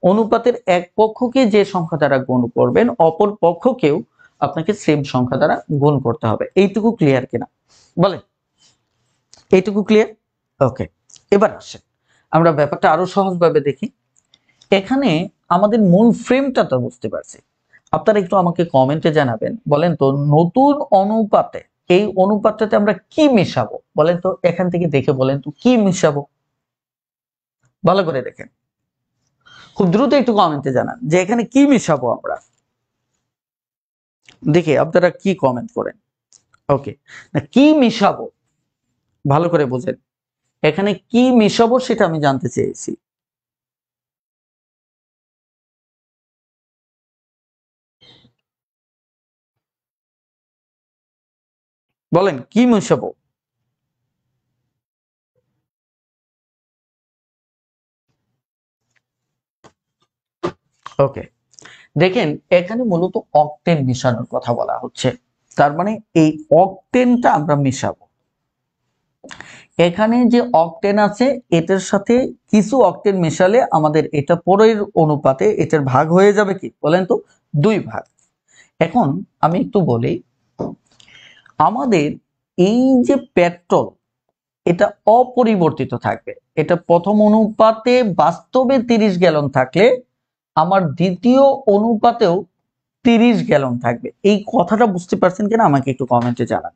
অনুপাতের এক পক্ষকে যে সংখ্যা দ্বারা গুণ করবেন, অপর পক্ষকেও আপনাকে সেম সংখ্যা দ্বারা গুণ করতে হবে। এইটুকু ক্লিয়ার কিনা বলেন? এইটুকু ক্লিয়ার? ওকে, এবার আসেন আমরা ব্যাপারটা আরো সহজভাবে দেখি। এখানে আমাদের মূল ফ্রেমটা তো বুঝতে পারছি, আপনারা একটু আমাকে কমেন্টে জানাবেন। বলেন তো, নতুন অনুপাতে এই অনুপাতটাতে আমরা কি মেশাবো? বলেন তো, এখান থেকে দেখে বলেন তো কি মিশাবো, ভালো করে দেখেন, খুব দ্রুত একটু কমেন্টে জানান যে এখানে কি মিশাবো আমরা। দেখে আপনারা কি কমেন্ট করেন। ওকে, না কি মিশাবো ভালো করে বুঝেন, এখানে কি মিশাবো সেটা আমি জানতে চেয়েছি। বলেন কি মিশাবো? ওকে, দেখেন এখানে মূলত অক্টেন মিশানোর কথা বলা হচ্ছে। তার মানে এই অক্টেনটা আমরা মিশাবো। এখানে যে অক্টেন আছে এটার সাথে কিছু অক্টেন মেশালে আমাদের এটা পরের অনুপাতে এটার ভাগ হয়ে যাবে কি বলেন তো? 2 ভাগ। এখন আমি একটু বলি, আমাদের এই যে পেট্রোল, এটা অপরিবর্তিত থাকবে। এটা প্রথম অনুপাতে বাস্তবে 30 গ্যালন থাকলে আমার দ্বিতীয় অনুপাতেও 30 গ্যালন থাকবে। এই কথাটা বুঝতে পারছেন কিনা আমাকে একটু কমেন্টে জানান।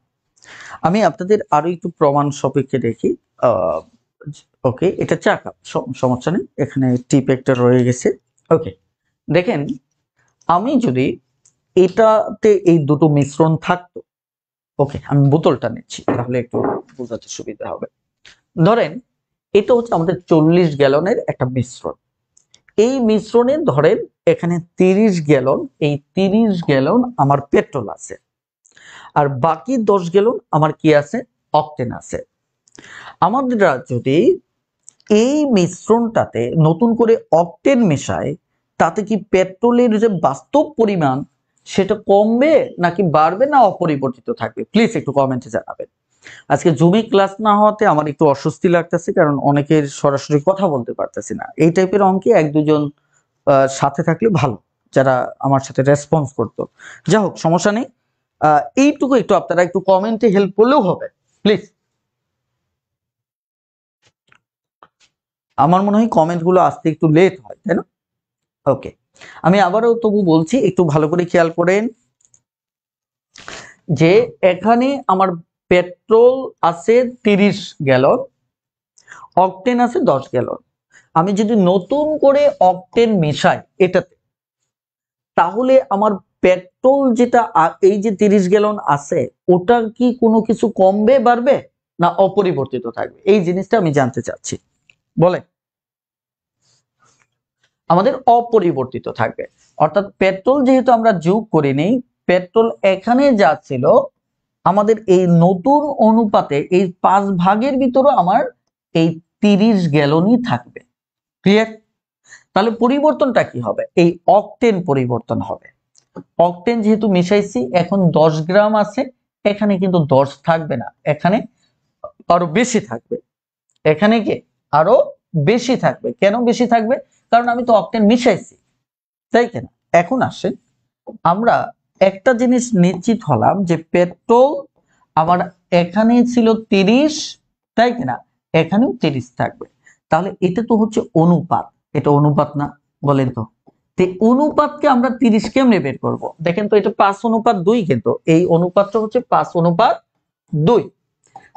আমি আপনাদের আরো একটু প্রমাণ সাপেক্ষে দেখি। ওকে, এটা চা কাপ, সমস্যা নেই, এখানে টিপ একটা রয়ে গেছে। ওকে, দেখেন আমি যদি এটাতে এই দুটো মিশ্রণ থাকতো, ওকে আমি বোতলটা নিচ্ছি তাহলে একটু বোঝাতে সুবিধা হবে। ধরেন এটা হচ্ছে আমাদের 40 গ্যালনের একটা মিশ্রণ। এই মিশ্রণে ধরেন এখানে 30 গ্যালন, এই 30 গ্যালন আমার পেট্রোল আছে, আর বাকি 10 গ্যালন আমার কি আছে? অকটেন আছে। আমাদের যদি এই মিশ্রণটাতে নতুন করে অকটেন মেশায়, তাতে কি পেট্রোলের যে বাস্তব পরিমাণ সেটা কমবে নাকি বাড়বে, না অপরিবর্তিত থাকবে? প্লিজ একটু কমেন্টে জানাবেন। আজকে জুমি ক্লাস না হওয়াতে আমার একটু অস্বস্তি লাগতেছে, কারণ অনেকের সরাসরি কথা বলতে পারতেছি না। এই টাইপের অঙ্কে এক দুজন সাথে থাকলে ভালো, যারা আমার সাথে রেসপন্স করতো। যাই হোক, সমস্যা নেই। এইটুকু একটু আপনারা একটু কমেন্টে হেল্প করলেও হবে প্লিজ। আমার মনে হয় কমেন্টগুলো আসতে একটু লেট হয়, তাই না? ওকে, আমি আবারও তবু বলছি, একটু ভালো করে খেয়াল করেন যে এখানে আমার পেট্রোল আছে 30 গ্যালন, অকটেন আছে 10 গ্যালন। আমি যদি নতুন করে অকটেন মেশাই এটাতে, তাহলে আমার পেট্রোল যেটা এই যে 30 গ্যালন আছে, ওটার কি কোনো কিছু কমবে বাড়বে না অপরিবর্তিত থাকবে? এই জিনিসটা আমি জানতে চাচ্ছি, বলে। আমাদের অপরিবর্তিত থাকবে, অর্থাৎ পেট্রোল যেহেতু আমরা যোগ করিনি, পেট্রোল এখানে যা ছিল আমাদের এই নতুন অনুপাতে এই 5 ভাগের ভিতরে আমার এই 30 গ্যালনই থাকবে। ক্লিয়ার? তাহলে পরিবর্তনটা কি হবে? এই অকটেন পরিবর্তন হবে। অকটেন যেহেতু মিশাইছি, এখন 10 গ্রাম আছে, এখানে কিন্তু 10 থাকবে না, এখানে আরো বেশি থাকবে। এখানে কি আরো বেশি থাকবে? কেন বেশি থাকবে? কারণ আমি তো অকটেন মিশাইছি, তাই কিনা? এখন আসেন, আমরা একটা জিনিস নিশ্চিত হলাম যে পেট্রোল আমার এখানে ছিল 30, তাই কিনা? এখানেও 30 থাকবে। তাহলে এটা তো হচ্ছে অনুপাত, এটা অনুপাত না? বলেন তো। অনুপাতকে আমরা 30 কেমনে বের করব? দেখেন তো, এটা 5:2, কিন্তু এই অনুপাতটা হচ্ছে 5:2।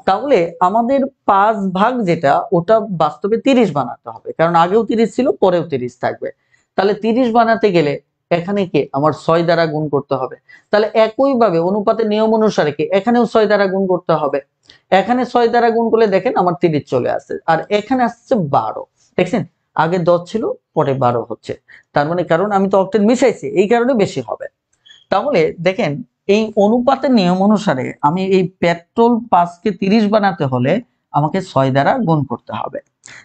তাহলে আমাদের 5 ভাগ যেটা, ওটা বাস্তবে 30 বানাতে হবে, কারণ আগেও 30 ছিল, পরেও 30 থাকবে। তাহলে 30 বানাতে গেলে এখানে কি আমার 6 দ্বারা গুণ করতে হবে। তাহলে একইভাবে অনুপাতের নিয়ম অনুসারে কি এখানেও 6 দ্বারা গুণ করতে হবে। এখানে 6 দ্বারা গুণ করলে দেখেন আমার 30 চলে আসছে, আর এখানে আসছে 12। দেখছেন, আগে 10 ছিল, পরে 12 হচ্ছে। তার মানে কারণ আমি তো অক্টেন মিশাইছি, এই কারণে বেশি হবে। তাহলে দেখেন, এই অনুপাতের নিয়ম অনুসারে আমি এই পেট্রোল 5 কে 30 বানাতে হলে আমাকে 6 দ্বারা গুণ করতে হবে।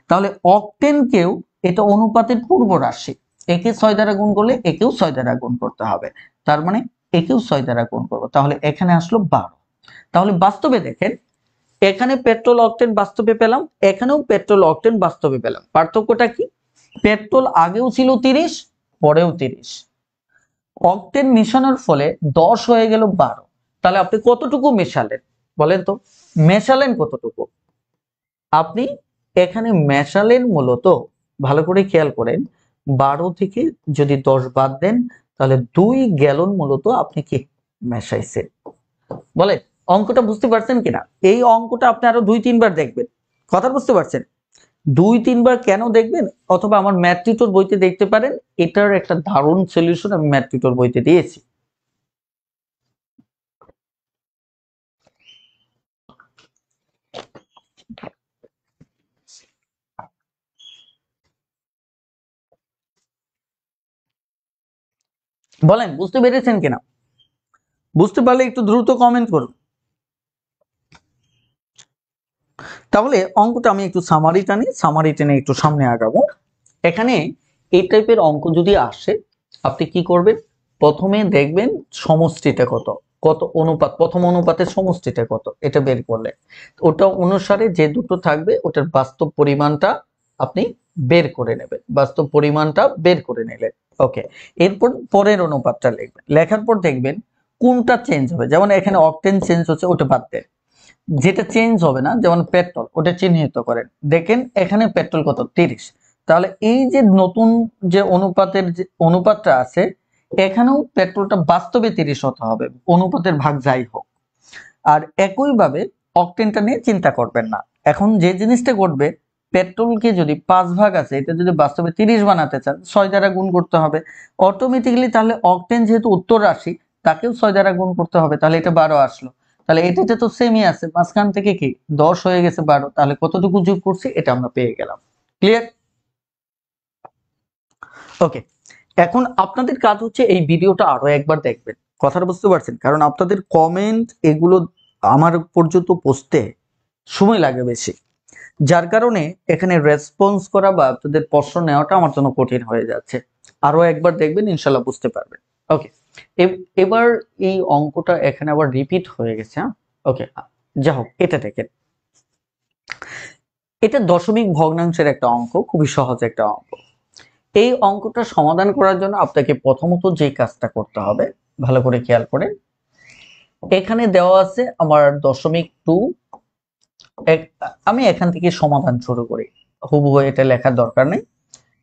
তাহলে অকটেনকেও, এটা অনুপাতের পূর্ব রাশি, একে 6 দ্বারা গুণ করলে একেও 6 দ্বারা গুণ করতে হবে। তার মানে একেও 6 দ্বারা গুণ করবো, তাহলে এখানে আসলো 12। তাহলে বাস্তবে দেখেন, এখানে পেট্রোল অকটেন বাস্তবে পেলাম, এখানেও পেট্রোল অকটেন বাস্তবে পেলাম। পার্থক্যটা কি? পেট্রোল আগেও ছিল 30, পরেও 30। অক্টেন মেশানোর ফলে 10 হয়ে গেল 12। তাহলে আপনি কতটুকু মেশালেন বলেন তো? মেশালেন কতটুকু? আপনি এখানে মেশালেন মূলত, ভালো করে খেয়াল করেন, 12 থেকে যদি 10 বাদ দেন, তাহলে 2 গ্যালন মূলত আপনি কি মেশাইছেন। বলেন, অঙ্কটা বুঝতে পারছেন কিনা? এই অঙ্কটা আপনি আরো 2-3 বার দেখবেন। কথা বুঝতে পারছেন? 2-3 বার কেন দেখবেন? অথবা আমার ম্যাথ টিউটর বইতে দেখতে পারেন, এটার একটা দারুণ সলিউশন আমি ম্যাথ টিউটর বইতে দিয়েছি। বলেন, বুঝতে পেরেছেন কিনা? বুঝতে পারলে একটু দ্রুত কমেন্ট করুন। তাহলে অঙ্কটা আমি একটু সামারি টানি, সামারি টেনে একটু সামনে আগাবো। এখানে এই টাইপের অঙ্ক যদি আসে, আপনি কি করবেন? প্রথমে দেখবেন সমষ্টিটা কত, কত অনুপাত, প্রথম অনুপাতের সমষ্টিটা কত, এটা বের করলে ওটা অনুসারে যে দুটো থাকবে ওটার বাস্তব পরিমাণটা আপনি বের করে নেবেন, বাস্তব পরিমাণটা বের করে নিলেন। ওকে, এরপর পরের অনুপাতটা লিখবেন, লেখার পর দেখবেন কোনটা চেঞ্জ হবে। যেমন এখানে অকটেন চেঞ্জ হচ্ছে, ওটা বাদ দেন। যেটা চেঞ্জ হবে না, যেমন পেট্রোল, ওটা চিহ্নিত করেন। দেখেন এখানে পেট্রোল কত, 30। তাহলে এই যে নতুন যে অনুপাতের যে অনুপাতটা আছে, এখানেও পেট্রোলটা বাস্তবে 30 হতে হবে, অনুপাতের ভাগ যাই হোক। আর একইভাবে অকটেনটা নিয়ে চিন্তা করবেন না। এখন যে জিনিসটা ঘটবে, পেট্রোলকে যদি 5 ভাগ আছে, এটা যদি বাস্তবে 30 বানাতে চান, 6 দ্বারা গুণ করতে হবে অটোমেটিক্যালি। তাহলে অকটেন যেহেতু উত্তর রাশি, তাকেও 6 দ্বারা গুণ করতে হবে, তাহলে এটা 12 আসলো। তাহলে এটাতে তো সেমই আছে, মাঝখান থেকে কি 10 হয়ে গেছে 12, তাহলে কতটুকু যোগ করছি এটা আমরা পেয়ে গেলাম। ক্লিয়ার? ওকে, এখন আপনাদের কাজ হচ্ছে এই ভিডিওটা আরো একবার দেখবেন। কথাটা বুঝতে পারছেন? কারণ আপনাদের কমেন্ট এগুলো আমার পর্যন্ত পৌঁছতে সময় লাগে বেশি, যার কারণে এখানে রেসপন্স করা বা আপনাদের প্রশ্ন নেওয়াটা আমার জন্য কঠিন হয়ে যাচ্ছে। আরো একবার দেখবেন, ইনশাল্লাহ বুঝতে পারবেন। ওকে, এবার এই অঙ্কটা এখানে আবার রিপিট হয়ে গেছে। হ্যাঁ, ওকে, যা হোক, এটা দেখেন, এটা দশমিক ভগ্নাংশের একটা অঙ্ক, খুবই সহজ একটা অঙ্ক। এই অঙ্কটা সমাধান করার জন্য আপনাকে প্রথমত যে কাজটা করতে হবে ভালো করে খেয়াল করে, এখানে দেওয়া আছে আমার 0.2। আমি এখান থেকে সমাধান শুরু করি, হুবহু এটা লেখার দরকার নেই।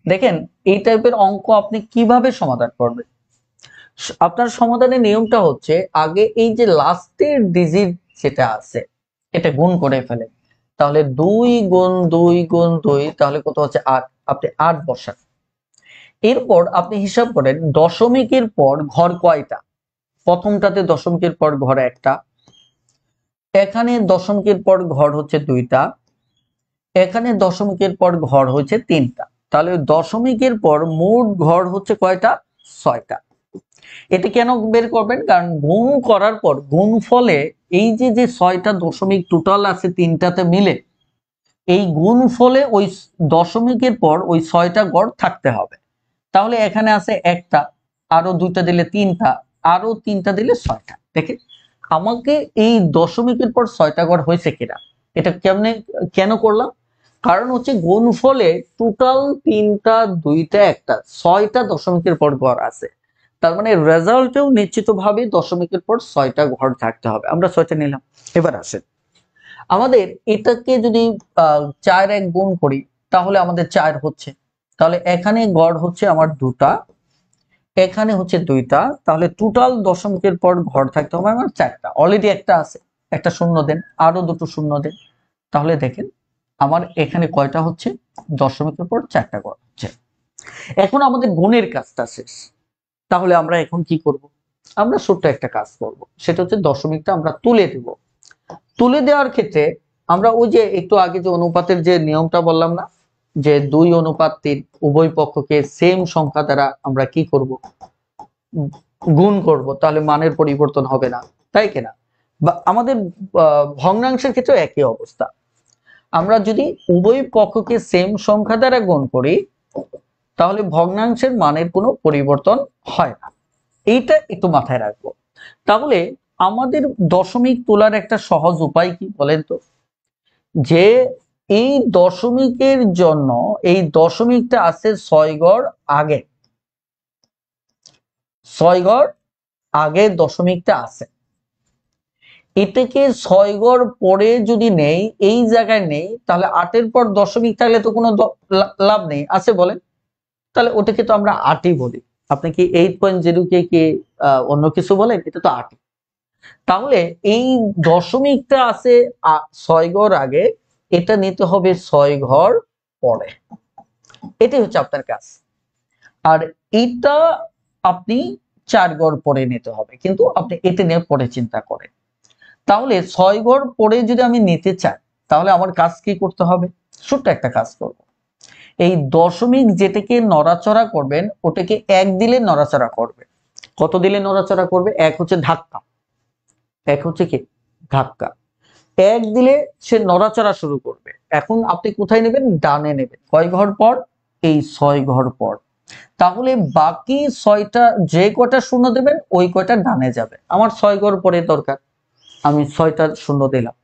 দেখেন এই টাইপের অঙ্ক আপনি কিভাবে সমাধান করবেন। আপনার সমাধানের নিয়মটা হচ্ছে আগে এই যে লাস্টের ডিজিট যেটা আছে এটা গুণ করে ফেলেন। তাহলে 2 গুণ 2 গুণ 2, তাহলে কত হচ্ছে 8। আপনি 8 বসান। এরপর আপনি হিসাব করেন দশমিকের পর ঘর কয়টা। প্রথমটাতে দশমিকের পর ঘর একটা, এখানে দশমিকের পর ঘর হচ্ছে 2টা, এখানে দশমিকের পর ঘর হচ্ছে 3টা। তাহলে দশমিকের পর মোট ঘর হচ্ছে কয়টা, 6টা। এটা কেন বের করবেন, কারণ গুণ করার পর গুণফলে এই যে যে 6টা দশমিক টোটাল আছে 3টাতে মিলে, এই গুণফলে ওই দশমিকের পর ওই 6টা ঘর থাকতে হবে। তাহলে এখানে আছে একটা, আরো 2টা দিলে 3টা, আরো 3টা দিলে 6টা। দেখেন আমাকে এই দশমিকের পর 6টা ঘর হয়েছে কিনা, এটা কেমনে কেন করলাম, কারণ হচ্ছে গুণফলে টোটাল 3টা 2টা একটা 6টা দশমিকের পর ঘর আছে। তার মানে রেজাল্টেও নিশ্চিতভাবে দশমিকের পর 6টা ঘর থাকতে হবে। আমরা 6টা নিলাম। এবার আসেন আমাদের এটাকে যদি 4 গুণ করি তাহলে আমাদের 4 হচ্ছে। তাহলে এখানে গড় হচ্ছে আমার 2টা, এখানে হচ্ছে 2টা, তাহলে টোটাল দশমিকের পর ঘর থাকতে হবে আমার 4টা। অলরেডি একটা আছে, একটা শূন্য দেন, আরো 2টো শূন্য দেন। তাহলে দেখেন আমার এখানে কয়টা হচ্ছে, দশমিকের পর 4টা ঘর হচ্ছে। এখন আমাদের গুণের কাজটা শেষ। তাহলে আমরা এখন কি করব, আমরা ছোট্ট একটা কাজ করব, সেটা হচ্ছে দশমিকটা আমরা তুলে দেব। তুলে দেওয়ার ক্ষেত্রে আমরা ওই যে একটু আগে যে অনুপাতের যে নিয়মটা বললাম না, যে 2:3 উভয় পক্ষকে সেম সংখ্যা দ্বারা আমরা কি করব, গুণ করব, তাহলে মানের পরিবর্তন হবে না, তাই কিনা। বা আমাদের ভগ্নাংশের ক্ষেত্রে একই অবস্থা। আমরা যদি উভয় পক্ষকে সেম সংখ্যা দ্বারা গুণ করি তাহলে ভগ্নাংশের মানের কোনো পরিবর্তন হয় না। এইটা একটু মাথায় রাখবো। তাহলে আমাদের দশমিক তোলার একটা সহজ উপায় কি বলেন তো, যে এই দশমিকের জন্য এই দশমিকটা আছে 6 ঘর আগে, 6 ঘর আগে দশমিকটা আছে, এটাকে 6 ঘর পরে যদি নেই, এই জায়গায় নেই, তাহলে 8-এর পর দশমিক থাকলে তো কোনো লাভ নেই, আছে বলেন। তাহলে ওটাকে তো আমরা 8ই বলি। আপনি কি 8.0 কে কি অন্য কিছু বলেন, এটা তো 8। তাহলে এই দশমিকটা আছে 6 ঘর আগে, এটা নিতে হবে 6 ঘর পরে। এটাই হচ্ছে আপনার কাজ। আর এটা আপনি 4 ঘর পরে নিতে হবে, কিন্তু আপনি এটা নিয়ে পরে চিন্তা করেন। তাহলে 6 ঘর পরে যদি আমি নিতে চাই তাহলে আমার কাজ কি করতে হবে, ছোট্ট একটা কাজ করব। এই দশমিক যেটাকে নড়াচড়া করবেন ওটাকে 1 দিলে নড়াচড়া করবে। কত দিলে নড়াচড়া করবে, 1 হচ্ছে ধাক্কা, 1 হচ্ছে কি ধাক্কা। 1 দিলে সে নড়াচড়া শুরু করবে। এখন আপনি কোথায় নেবেন, ডানে নেবেন। কয় ঘর পর, এই 6 ঘর পর। তাহলে বাকি 6টা যে কয়টা শূন্য দেবেন ওই কয়টা ডানে যাবে। আমার 6 ঘর পরে দরকার, আমি 6টা শূন্য দিলাম।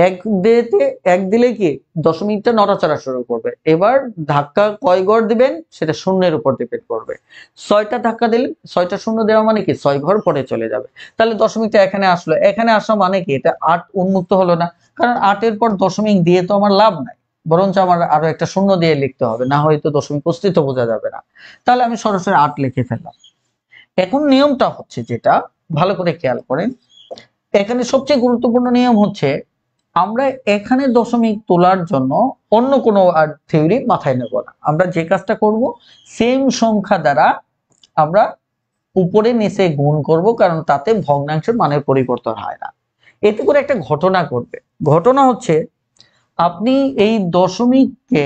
1 দিতে 1 দিলে কি দশমিকটা নড়াচড়া শুরু করবে। এবার ধাক্কা কয় ঘর দিবেন সেটা শূন্যের উপর ডিপেন্ড করবে। 6টা ধাক্কা দিলে 6টা শূন্য দেওয়া মানে কি 6 ঘর পরে চলে যাবে। তাহলে দশমিকটা এখানে আসলো, এখানে আসা মানে কি এটা 8 উন্মুক্ত হলো না, কারণ 8-এর পর দশমিক দিয়ে তো আমার লাভ নাই, বরঞ্চ আমার আরো একটা শূন্য দিয়ে লিখতে হবে, না হয়তো দশমিক অস্তিত্ব বোঝা যাবে না। তাহলে আমি সরাসরি 8 লিখে ফেললাম। এখন নিয়মটা হচ্ছে যেটা, ভালো করে খেয়াল করেন, এখানে সবচেয়ে গুরুত্বপূর্ণ নিয়ম হচ্ছে আমরা এখানে দশমিক তোলার জন্য অন্য কোনো আর থিওরি মাথায় নেব না। আমরা যে কাজটা করব সেম সংখ্যা দ্বারা আমরা উপরে নিচে গুণ করব, কারণ তাতে ভগ্নাংশের মানের পরিবর্তন হয় না। এতে করে একটা ঘটনা ঘটবে। ঘটনা হচ্ছে আপনি এই দশমিককে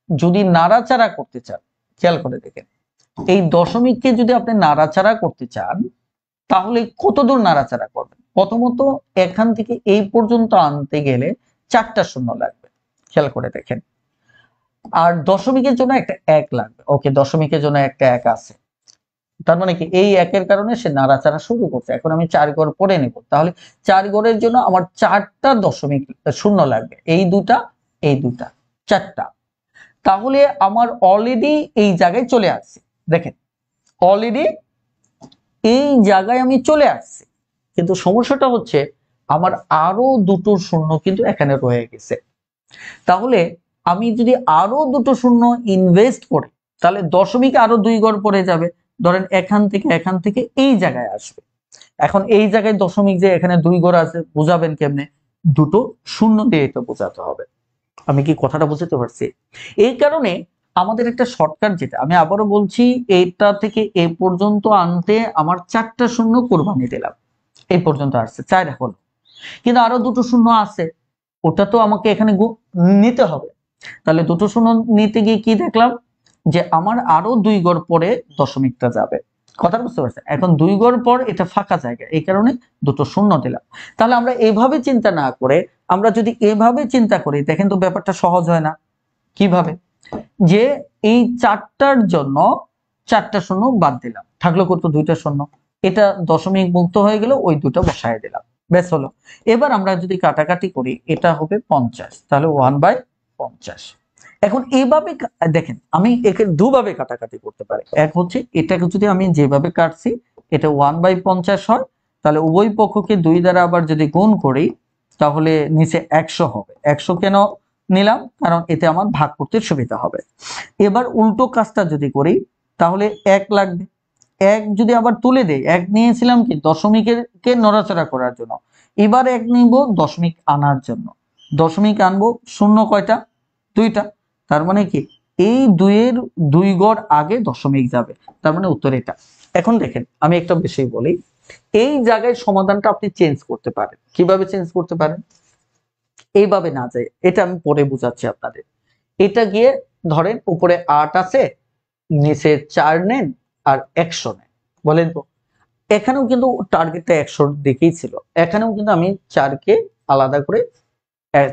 যদি নাড়াচাড়া করতে চান, খেয়াল করে দেখেন, এই দশমিককে যদি আপনি নাড়াচাড়া করতে চান তাহলে কতদূর নাড়াচাড়া করবেন। প্রথমত এখান থেকে এই পর্যন্ত আনতে গেলে 4টা শূন্য লাগবে, খেয়াল করে দেখেন। আর দশমিকের জন্য একটা 1 লাগবে। ওকে, দশমিকের জন্য একটা 1 আছে, তার মানে কি এই 1-এর কারণে সে নাড়াচাড়া শুরু করছে। এখন আমি 4 ঘর পরে নেব, তাহলে 4 ঘরের জন্য আমার 4টা দশমিক শূন্য লাগবে, এই দুটা এই দুটা, 4টা। তাহলে আমার অলরেডি এই জায়গায় চলে আসছে। দেখেন অলরেডি এই জায়গায় আমি চলে আসছি, কিন্তু সমস্যাটা হচ্ছে আমার আরো দুটো শূন্য কিন্তু এখানে রয়ে গেছে। তাহলে আমি যদি আরো দুটো শূন্য ইনভেস্ট করি তাহলে দশমিক আরো 2 ঘর পড়ে যাবে। ধরেন এখান থেকে এই জায়গায় আসবে। এখন এই জায়গায় দশমিক যে এখানে 2 ঘর আছে বুঝাবেন কেমনে? দুটো শূন্য দিয়ে এটা বোঝাতে হবে। আমি কি কথাটা বুঝতে পারছি? এই কারণে আমাদের একটা শর্টকাট, যেটা আমি আবারও বলছি, এটা থেকে এ পর্যন্ত আনতে আমার 4টা শূন্য কোরবানি দিলাম। এই পর্যন্ত আসছে 4 এখন, কিন্তু আরো দুটো শূন্য আছে, ওটা তো আমাকে এখানে নিতে হবে। তাহলে দুটো শূন্য নিতে গিয়ে কি দেখলাম যে আমার আরো 2 ঘর পরে দশমিকটা যাবে। কথা বুঝতে পারছেন? এখন 2 ঘর পর এটা ফাঁকা জায়গা, এই কারণে দুটো শূন্য দিলাম। তাহলে আমরা এইভাবে চিন্তা না করে আমরা যদি এভাবে চিন্তা করি, দেখেন তো ব্যাপারটা সহজ হয় না? কিভাবে? যে এই 4টার জন্য 4টা শূন্য বাদ দিলাম, থাকলো কত? 2টা শূন্য। এটা দশমিক মুক্ত হয়ে গেল, ওই দুটো বসায় দিলাম, ব্যাস হলো। এবার আমরা যদি কাটাকাটি করি এটা হবে 50, তাহলে 1/50। এখন এইভাবে দেখেন আমি একে দুভাবে কাটাকাটি করতে পারি। এক হচ্ছে এটাকে যদি আমি যেভাবে কাটছি এটা 1/50 হয়, তাহলে উভয় পক্ষকে 2 দ্বারা আবার যদি গুণ করি তাহলে নিচে 100 হবে। 100 কেন নিলাম? কারণ এতে আমার ভাগ করতে সুবিধা হবে। এবার উল্টো কাজটা যদি করি তাহলে 1 লাগবে। 1 যদি আবার তুলে দেই, 1 নিয়েছিলাম কি দশমিকের কে নড়াচড়া করার জন্য, এবার 1 নিব দশমিক আনার জন্য। দশমিক আনবো, শূন্য কয়টা? 2টা। তার মানে কি এই 2-এর 2 ঘর আগে দশমিক যাবে, তার মানে উত্তর এটা। এখন দেখেন আমি একটা বিষয় বলি, এই জায়গায় সমাধানটা আপনি চেঞ্জ করতে পারেন। কিভাবে চেঞ্জ করতে পারেন? এইভাবে না যায়, এটা আমি পরে বুঝাচ্ছি আপনাদের। এটা গিয়ে ধরেন উপরে 8 আছে, নিচে 4 নেন আর 100 নেন, বলেন তো। এখানেও কিন্তু টার্গেটটা 100 দিকেই ছিল, এখানেও কিন্তু আমি 4কে আলাদা করে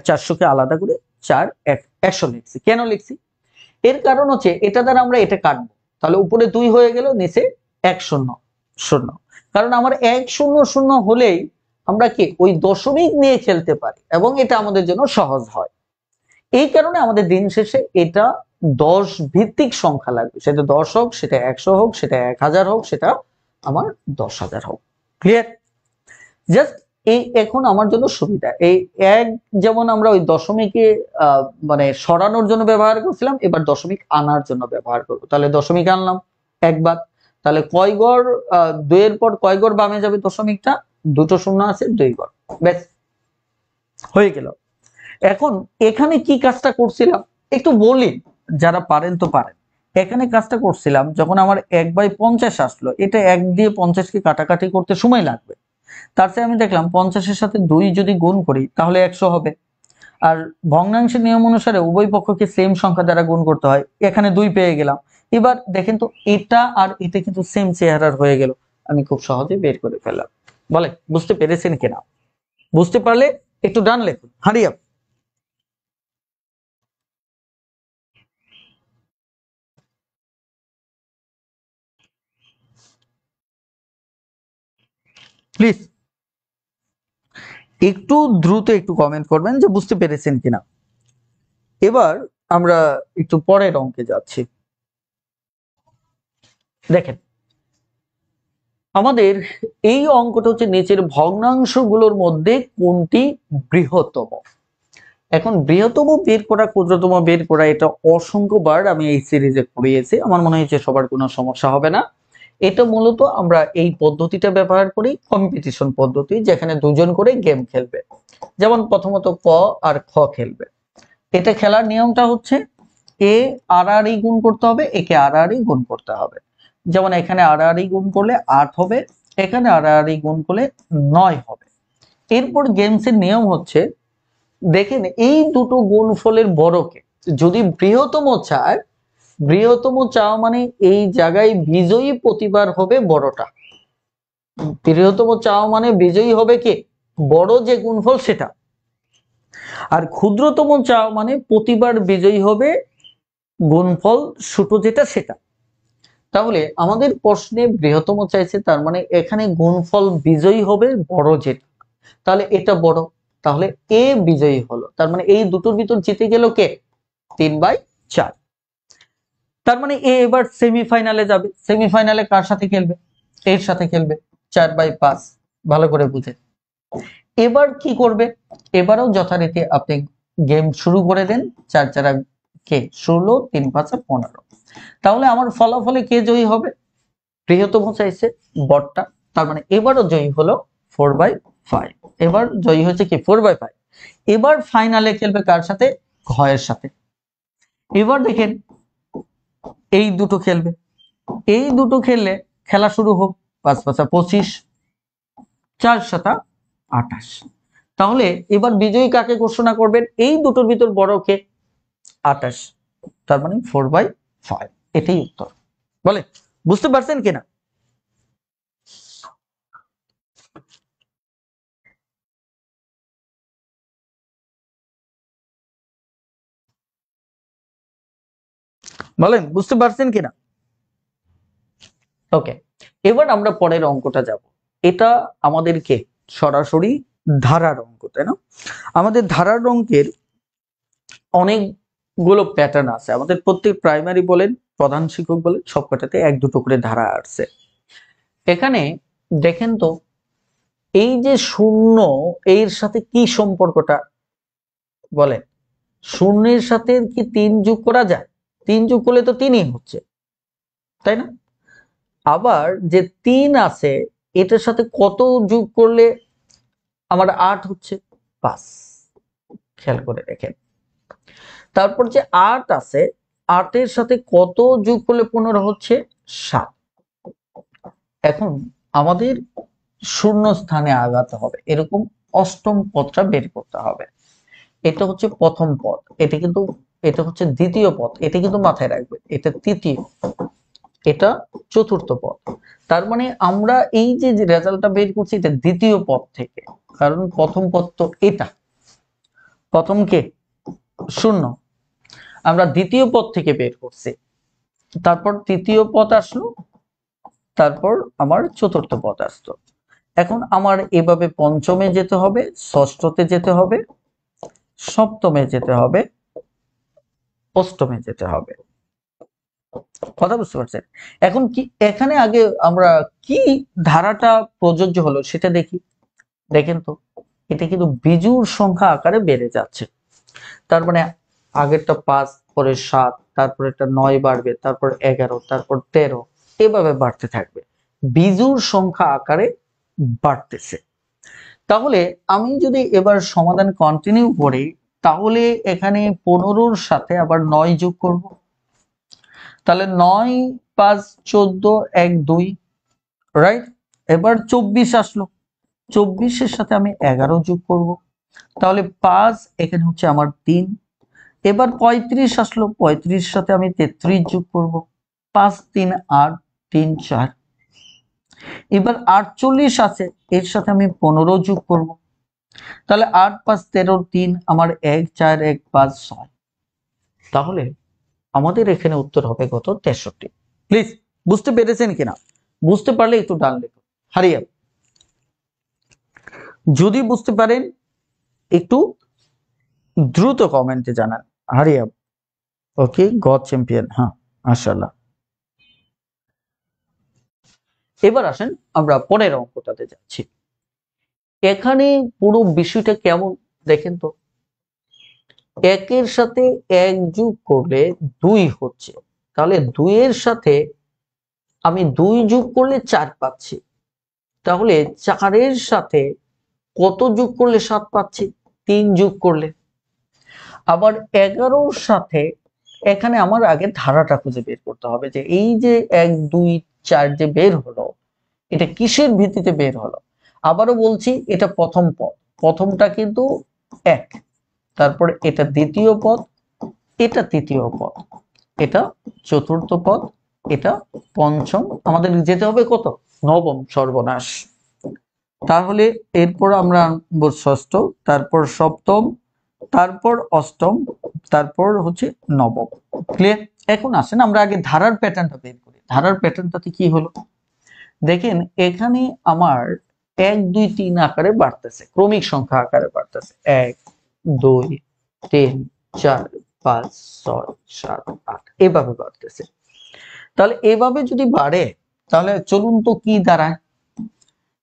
400কে আলাদা করে 100 লিখছি। কেন লিখছি? এর কারণ হচ্ছে এটা দ্বারা আমরা এটা কাটবো, তাহলে উপরে 2 হয়ে গেল, নিচে 100 কারণ আমার 100 হলেই আমরা কি ওই দশমিক নিয়ে খেলতে পারি এবং এটা আমাদের জন্য সহজ হয়। এই কারণে আমাদের দিন শেষে এটা 10 ভিত্তিক সংখ্যা লাগবে, সেটা 10 হোক, সেটা 100 হোক, সেটা 1000 হোক, সেটা আমার 10,000 হোক। ক্লিয়ার? জাস্ট এই এখন আমার জন্য সুবিধা, এই 1 যেমন আমরা ওই দশমিকে মানে সরানোর জন্য ব্যবহার করছিলাম, এবার দশমিক আনার জন্য ব্যবহার করব। তাহলে দশমিক আনলাম একবার, তাহলে কয় গড় 2 এর পর কয় গড় বামে যাবে দশমিকটা? দুটো শূন্য আছে, 2 গড়, ব্যাস হয়ে গেল। এখন এখানে কি কাজটা করছিলাম একটু বলি, যারা পারেন তো পারেন। এখানে কাজটা করছিলাম যখন আমার 1/50 আসলো, এটা 1 দিয়ে 50কে কাটাকাটি করতে সময় লাগবে। তার চেয়ে আমি দেখলাম 50-এর সাথে 2 যদি গুণ করি তাহলে 100 হবে। আর ভগ্নাংশের নিয়ম অনুসারে উভয় পক্ষকে সেম সংখ্যা দ্বারা গুণ করতে হয়, এখানে 2 পেয়ে গেলাম। এবার দেখেন তো এটা আর এটা কিন্তু সেম চেহারার হয়ে গেল, আমি খুব সহজে বের করে ফেললাম। বলে বুঝতে পেরেছেন কিনা? বুঝতে পারলে একটু ডান লেখুন, হারিয়ে প্লিজ একটু দ্রুত একটু কমেন্ট করবেন যে বুঝতে পেরেছেন কিনা। এবার আমরা একটু পরের অঙ্কে যাচ্ছি। দেখেন আমাদের এই অঙ্কটা হচ্ছে নিচের ভগ্নাংশগুলোর মধ্যে কোনটি বৃহত্তম। এখন বৃহত্তম বের করা, ক্ষুদ্রতম বের করা, এটা অসংখ্যবার আমি এই সিরিজে করিয়েছি, আমার মনে হয়েছে সবার কোনো সমস্যা হবে না। এটা মূলত আমরা এই পদ্ধতিটা ব্যবহার করি, কম্পিটিশন পদ্ধতি, যেখানে দুজন করে গেম খেলবে। যেমন প্রথমত ক আর খ খেলবে। এটা খেলার নিয়মটা হচ্ছে এ আর আর ই গুণ করতে হবে, একে আর আর ই গুণ করতে হবে। যেমন এখানে আর আর ই গুণ করলে 8 হবে, এখানে আর আর ই গুণ করলে 9 হবে। এরপর গেমসের নিয়ম হচ্ছে দেখেন এই দুটো গুণফলের বড়কে যদি বৃহত্তম চায়, বৃহত্তম চাওয়া মানে এই জায়গায় বিজয়ী প্রতিবার হবে বড়টা। বৃহত্তম চাওয়া মানে বিজয়ী হবে কে? বড় যে গুণফল সেটা। আর ক্ষুদ্রতম চাওয়া মানে প্রতিবার বিজয়ী হবে গুণফল ছোট যেটা সেটা। তাহলে আমাদের প্রশ্নে বৃহত্তম চাইছে, তার মানে এখানে গুণফল বিজয়ী হবে বড় যেটা, তাহলে এটা বড়, তাহলে এ বিজয়ী হলো। তার মানে এই দুটোর ভিতর জিতে গেল কে? 3/4। তার মানে এ এবার সেমিফাইনালে যাবে। সেমিফাইনালে কার সাথে খেলবে? এর সাথে খেলবে। 4/5 ভালো করে বুঝে। এবার কি করবে? এবারও যথারীতি আপনি গেম শুরু করে দেন। 4 4 কে 16, 3 5 15। তাহলে আমার ফলাফলে কে জয়ী হবে? বৃহত্তম চাইছে বটটা। তার মানে এবারও জয়ী হলো 4/5। এবার জয়ী হচ্ছে কি 4/5। এবার ফাইনালে খেলবে কার সাথে? ঘয়ের সাথে। এবার দেখেন এই দুটো খেলবে। এই দুটো খেললে খেলা শুরু হোক। 5 5 25, 4 7 28। তাহলে এবার বিজয়ী কাকে ঘোষণা করবেন? এই দুটোর ভিতর বড় কে? 28। তার মানে 4/5। এটাই উত্তর। বলে বুঝতে পারছেন কিনা? বলেন বুঝতে পারছেন কিনা? ওকে, এবার আমরা পরের অঙ্কটা যাব। এটা আমাদেরকে সরাসরি ধারার অঙ্ক, তাই না? আমাদের ধারার অঙ্কের অনেকগুলো প্যাটার্ন আছে। আমাদের প্রত্যেক প্রাইমারি বলেন, প্রধান শিক্ষক বলেন, সবকটাতে 1 2 করে ধারা আসছে। এখানে দেখেন তো, এই যে শূন্য, এর সাথে কি সম্পর্কটা বলেন? শূন্যের সাথে কি 3 যোগ করা যায়? 3 যোগ করলে তো 3ই হচ্ছে, তাই না? আবার যে 3 আছে, এটার সাথে কত যোগ করলে আমার 8 হচ্ছে? 5। খেয়াল করে দেখেন। তারপর যে 8 আছে, 8 এর সাথে কত যোগ করলে 15 হচ্ছে? 7। এখন আমাদের শূন্য স্থানে আগাতে হবে, এরকম অষ্টম পদটা বের করতে হবে। এটা হচ্ছে প্রথম পদ, এটা হচ্ছে দ্বিতীয় পদ, এটা কিন্তু মাথায় রাখবে। এটা তৃতীয়, এটা চতুর্থ পদ। তার মানে আমরা এই যে রেজাল্টটা বের করছি, এটা দ্বিতীয় পদ থেকে, কারণ প্রথম পদ তো এটা। প্রথম কে? শূন্য। আমরা দ্বিতীয় পদ থেকে বের করছি। তারপর তৃতীয় পদ আসলো, তারপর আমার চতুর্থ পদ আসলো। এখন আমার এভাবে পঞ্চমে যেতে হবে, ষষ্ঠতে যেতে হবে, সপ্তমে যেতে হবে, অষ্টমে যেতে হবে। কথা বুঝতে পারছেন? এখন কি এখানে আগে আমরা কি ধারাটা প্রযোজ্য হলো সেটা দেখি। দেখেন তো, এটা কিন্তু বিজোড় সংখ্যা আকারে বেড়ে যাচ্ছে। তার মানে আগেরটা 5, পরে 7, তারপর একটা 9 বাড়বে, তারপর 11, তারপর 13, এভাবে বাড়তে থাকবে। বিজোড় সংখ্যা আকারে বাড়তেছে। তাহলে আমি যদি এবার সমাধান কন্টিনিউ করি, তাহলে এখানে 15-র সাথে আবার 9 যোগ করব। তাহলে 9 5 14 1 2, রাইট? এবার 24 আসলো, 24-এর সাথে আমি 11 যোগ করব। তাহলে 5, এখানে হচ্ছে আমার 3। এবার 35 আসলো, 35-এর সাথে আমি 33 যোগ করব। 5 3 8, 3 4। এবার 48 আছে, এর সাথে আমি 15 যোগ করব। তাহলে 8 5 13, 3 আমার 1 4 1 5 6। তাহলে আমাদের এখানে উত্তর হবে কত? 63। প্লিজ বুঝতে পেরেছেন কিনা? বুঝতে পারলে একটু ডান লিখুন। হারিয়ে, যদি বুঝতে পারেন একটু দ্রুত কমেন্টে জানান। হারিয়ে, ওকে, গড চ্যাম্পিয়ন। হ্যাঁ, মাশাআল্লাহ। এবার আসেন আমরা পরের অঙ্কটাতে যাচ্ছি। এখানে পুরো বিষয়টা কেমন দেখেন তো। 1-এর সাথে 1 যোগ করলে 2 হচ্ছে। তাহলে 2-এর সাথে আমি 2 যোগ করলে 4 পাচ্ছি। তাহলে 4-এর সাথে কত যোগ করলে 7 পাচ্ছি? 3 যোগ করলে। আবার 11-র সাথে, এখানে আমার আগে ধারাটা খুঁজে বের করতে হবে যে এই যে 1 2 4 যে বের হলো, এটা কিসের ভিত্তিতে বের হলো। আবারও বলছি, এটা প্রথম পদ, প্রথমটা কিন্তু 1, তারপর এটা দ্বিতীয় পদ, এটা তৃতীয় পদ, এটা চতুর্থ পদ, এটা পঞ্চম। আমাদের যেতে হবে কত? নবম। সর্বনাশ। তাহলে এরপর আমরা আনবো ষষ্ঠ, তারপর সপ্তম, তারপর অষ্টম, তারপর হচ্ছে নবম। ক্লিয়ার? এখন আসেন আমরা আগে ধারার প্যাটার্নটা বের করি। ধারার প্যাটার্নটাতে কি হলো দেখেন, এখানে আমার 1 2 3 আকারে বাড়তেছে, ক্রমিক সংখ্যা আকারে বাড়তেছে। 1 2 3 4 5 6 7 8 এভাবে বাড়তেছে। তাহলে এভাবে যদি বাড়ে তাহলে চলুন তো কি দাঁড়ায়,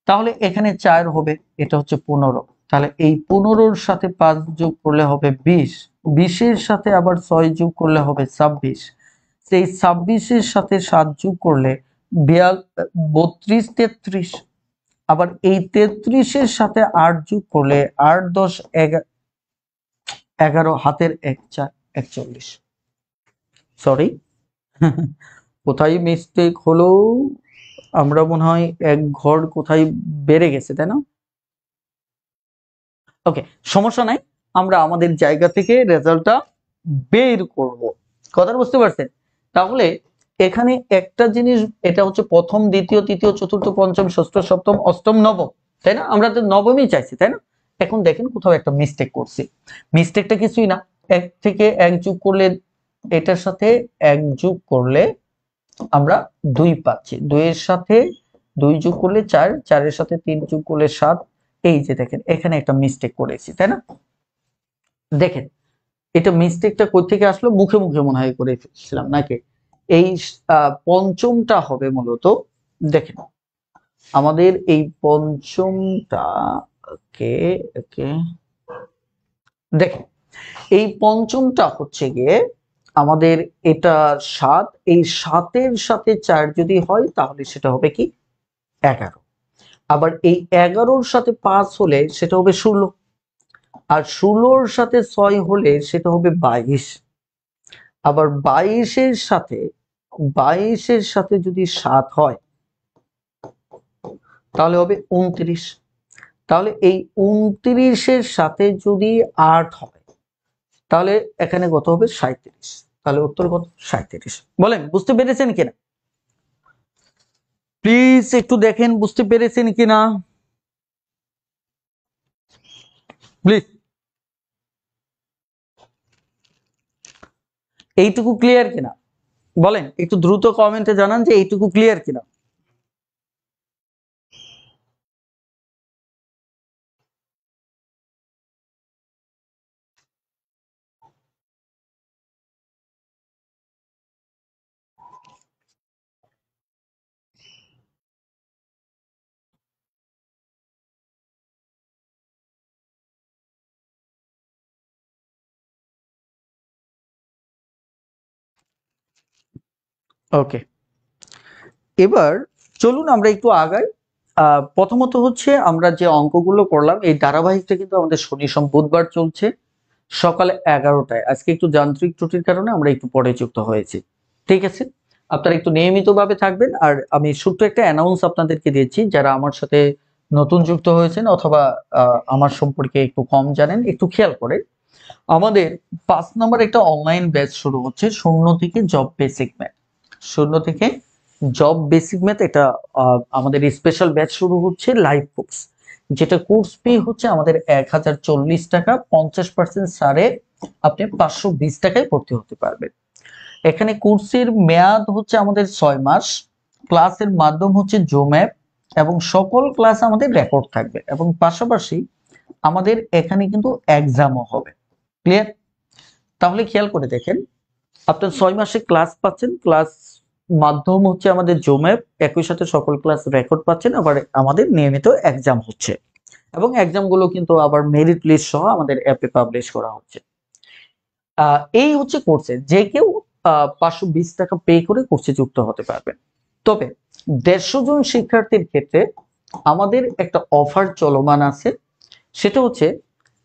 তাহলে এখানে 4 হবে, এটা হচ্ছে 15, তাহলে এই 15-র সাথে 5 যোগ করলে হবে 20, 20-এর সাথে আবার 6 যোগ করলে হবে 26, সেই 26-এর সাথে 7 যোগ করলে 32 33, আবার এই 33-এর সাথে 8 যোগ করলে 8 10 11, হাতের 1 4 41। সরি, কোথায় মিস্টেক হলো, আমরা মনে হয় এক ঘর কোথায় বেড়ে গেছে, তাই না? ওকে, সমস্যা নাই, আমরা আমাদের জায়গা থেকে রেজাল্টটা বের করব। কথা বুঝতে পারছেন? তাহলে এখানে একটা জিনিস, এটা হচ্ছে প্রথম দ্বিতীয় তৃতীয় চতুর্থ পঞ্চম ষষ্ঠ সপ্তম অষ্টম নবম, তাই না? আমরা তো নবমই চাইছি, তাই না? এখন দেখেন কোথাও একটা মিস্টেক করছি। মিস্টেকটা কিছুই না, 1 থেকে 1 যোগ করলে, এটার সাথে 1 যোগ করলে আমরা 2 পাচ্ছি, 2 এর সাথে 2 যোগ করলে 4, 4 এর সাথে 3 যোগ করলে 7। এই যে দেখেন এখানে একটা মিস্টেক করেছি, তাই না? দেখেন এটা মিস্টেকটা কই থেকে আসলো, মুখে মুখে মনে হয় করে ফেলছিলাম নাকি? এই পঞ্চমটা হবে মূলত, দেখেন আমাদের এই পঞ্চমটা, ওকে ওকে, দেখেন এই পঞ্চমটা হচ্ছে গিয়ে আমাদের এটা 7, এই 7-এর সাথে 4 যদি হয় তাহলে সেটা হবে কি 11, আবার এই 11-র সাথে 5 হলে সেটা হবে 16, আর 16-র সাথে 6 হলে সেটা হবে 22, আবার 22-এর সাথে যদি 7 হয় তাহলে হবে 29, তাহলে এই 29-এর সাথে যদি 8 হয় তাহলে এখানে কত হবে 37, তাহলে উত্তর কত 37। বলেন বুঝতে পেরেছেন কিনা, প্লিজ একটু দেখেন বুঝতে পেরেছেন কিনা, প্লিজ। এইটুকু ক্লিয়ার কিনা বলেন, একটু দ্রুত কমেন্টে জানান যে এইটুকু ক্লিয়ার কিনা। ওকে, এবার চলুন আমরা একটু আগাই। প্রথমত হচ্ছে আমরা যে অঙ্কগুলো করলাম এই ধারাবাহিকটা কিন্তু আমাদের শনি সোম বুধবার চলছে সকালে 11টায়। আজকে একটু যান্ত্রিক ত্রুটির কারণে আমরা একটু পরে যুক্ত হয়েছি, ঠিক আছে? আপনারা একটু নিয়মিতভাবে থাকবেন। আর আমি ছোট্ট একটা অ্যানাউন্স আপনাদেরকে দিচ্ছি, যারা আমার সাথে নতুন যুক্ত হয়েছেন অথবা আমার সম্পর্কে একটু কম জানেন, একটু খেয়াল করেন। আমাদের 5 নম্বর একটা অনলাইন ব্যাচ শুরু হচ্ছে, শূন্য থেকে জব বেসিক ম্যাথ, শূন্য থেকে জব বেসিক ম্যাথ। এটা আমাদের স্পেশাল ব্যাচ শুরু হচ্ছে, লাইভ কোর্স, যেটা কোর্স ফি হচ্ছে আমাদের 1040 টাকা, 50% ছাড়ে আপনি 520 টাকায় ভর্তি হতে পারবেন। এখানে কোর্সের মেয়াদ হচ্ছে আমাদের 6 মাস, ক্লাসের মাধ্যম হচ্ছে জুম অ্যাপ, এবং সকল ক্লাস আমাদের রেকর্ড থাকবে, এবং পাশাপাশি আমাদের এখানে কিন্তু এক্সামও হবে। ক্লিয়ার? তাহলে খেয়াল করে দেখেন, আপনার 6 মাসে ক্লাস পাচ্ছেন, ক্লাস মাধ্যম হচ্ছে আমাদের জুম অ্যাপ, একই সাথে সকল ক্লাস রেকর্ড পাচ্ছেন, আবার আমাদের নিয়মিত এক্সাম হচ্ছে, এবং এক্সাম গুলো কিন্তু আবার মেরিট লিস্ট সহ আমাদের অ্যাপে পাবলিশ করা হচ্ছে। এই হচ্ছে কোর্সে যে কেউ 520 টাকা পে করে কোর্সে যুক্ত হতে পারবেন। তবে 150 জন শিক্ষার্থীর ক্ষেত্রে আমাদের একটা অফার চলমান আছে, সেটা হচ্ছে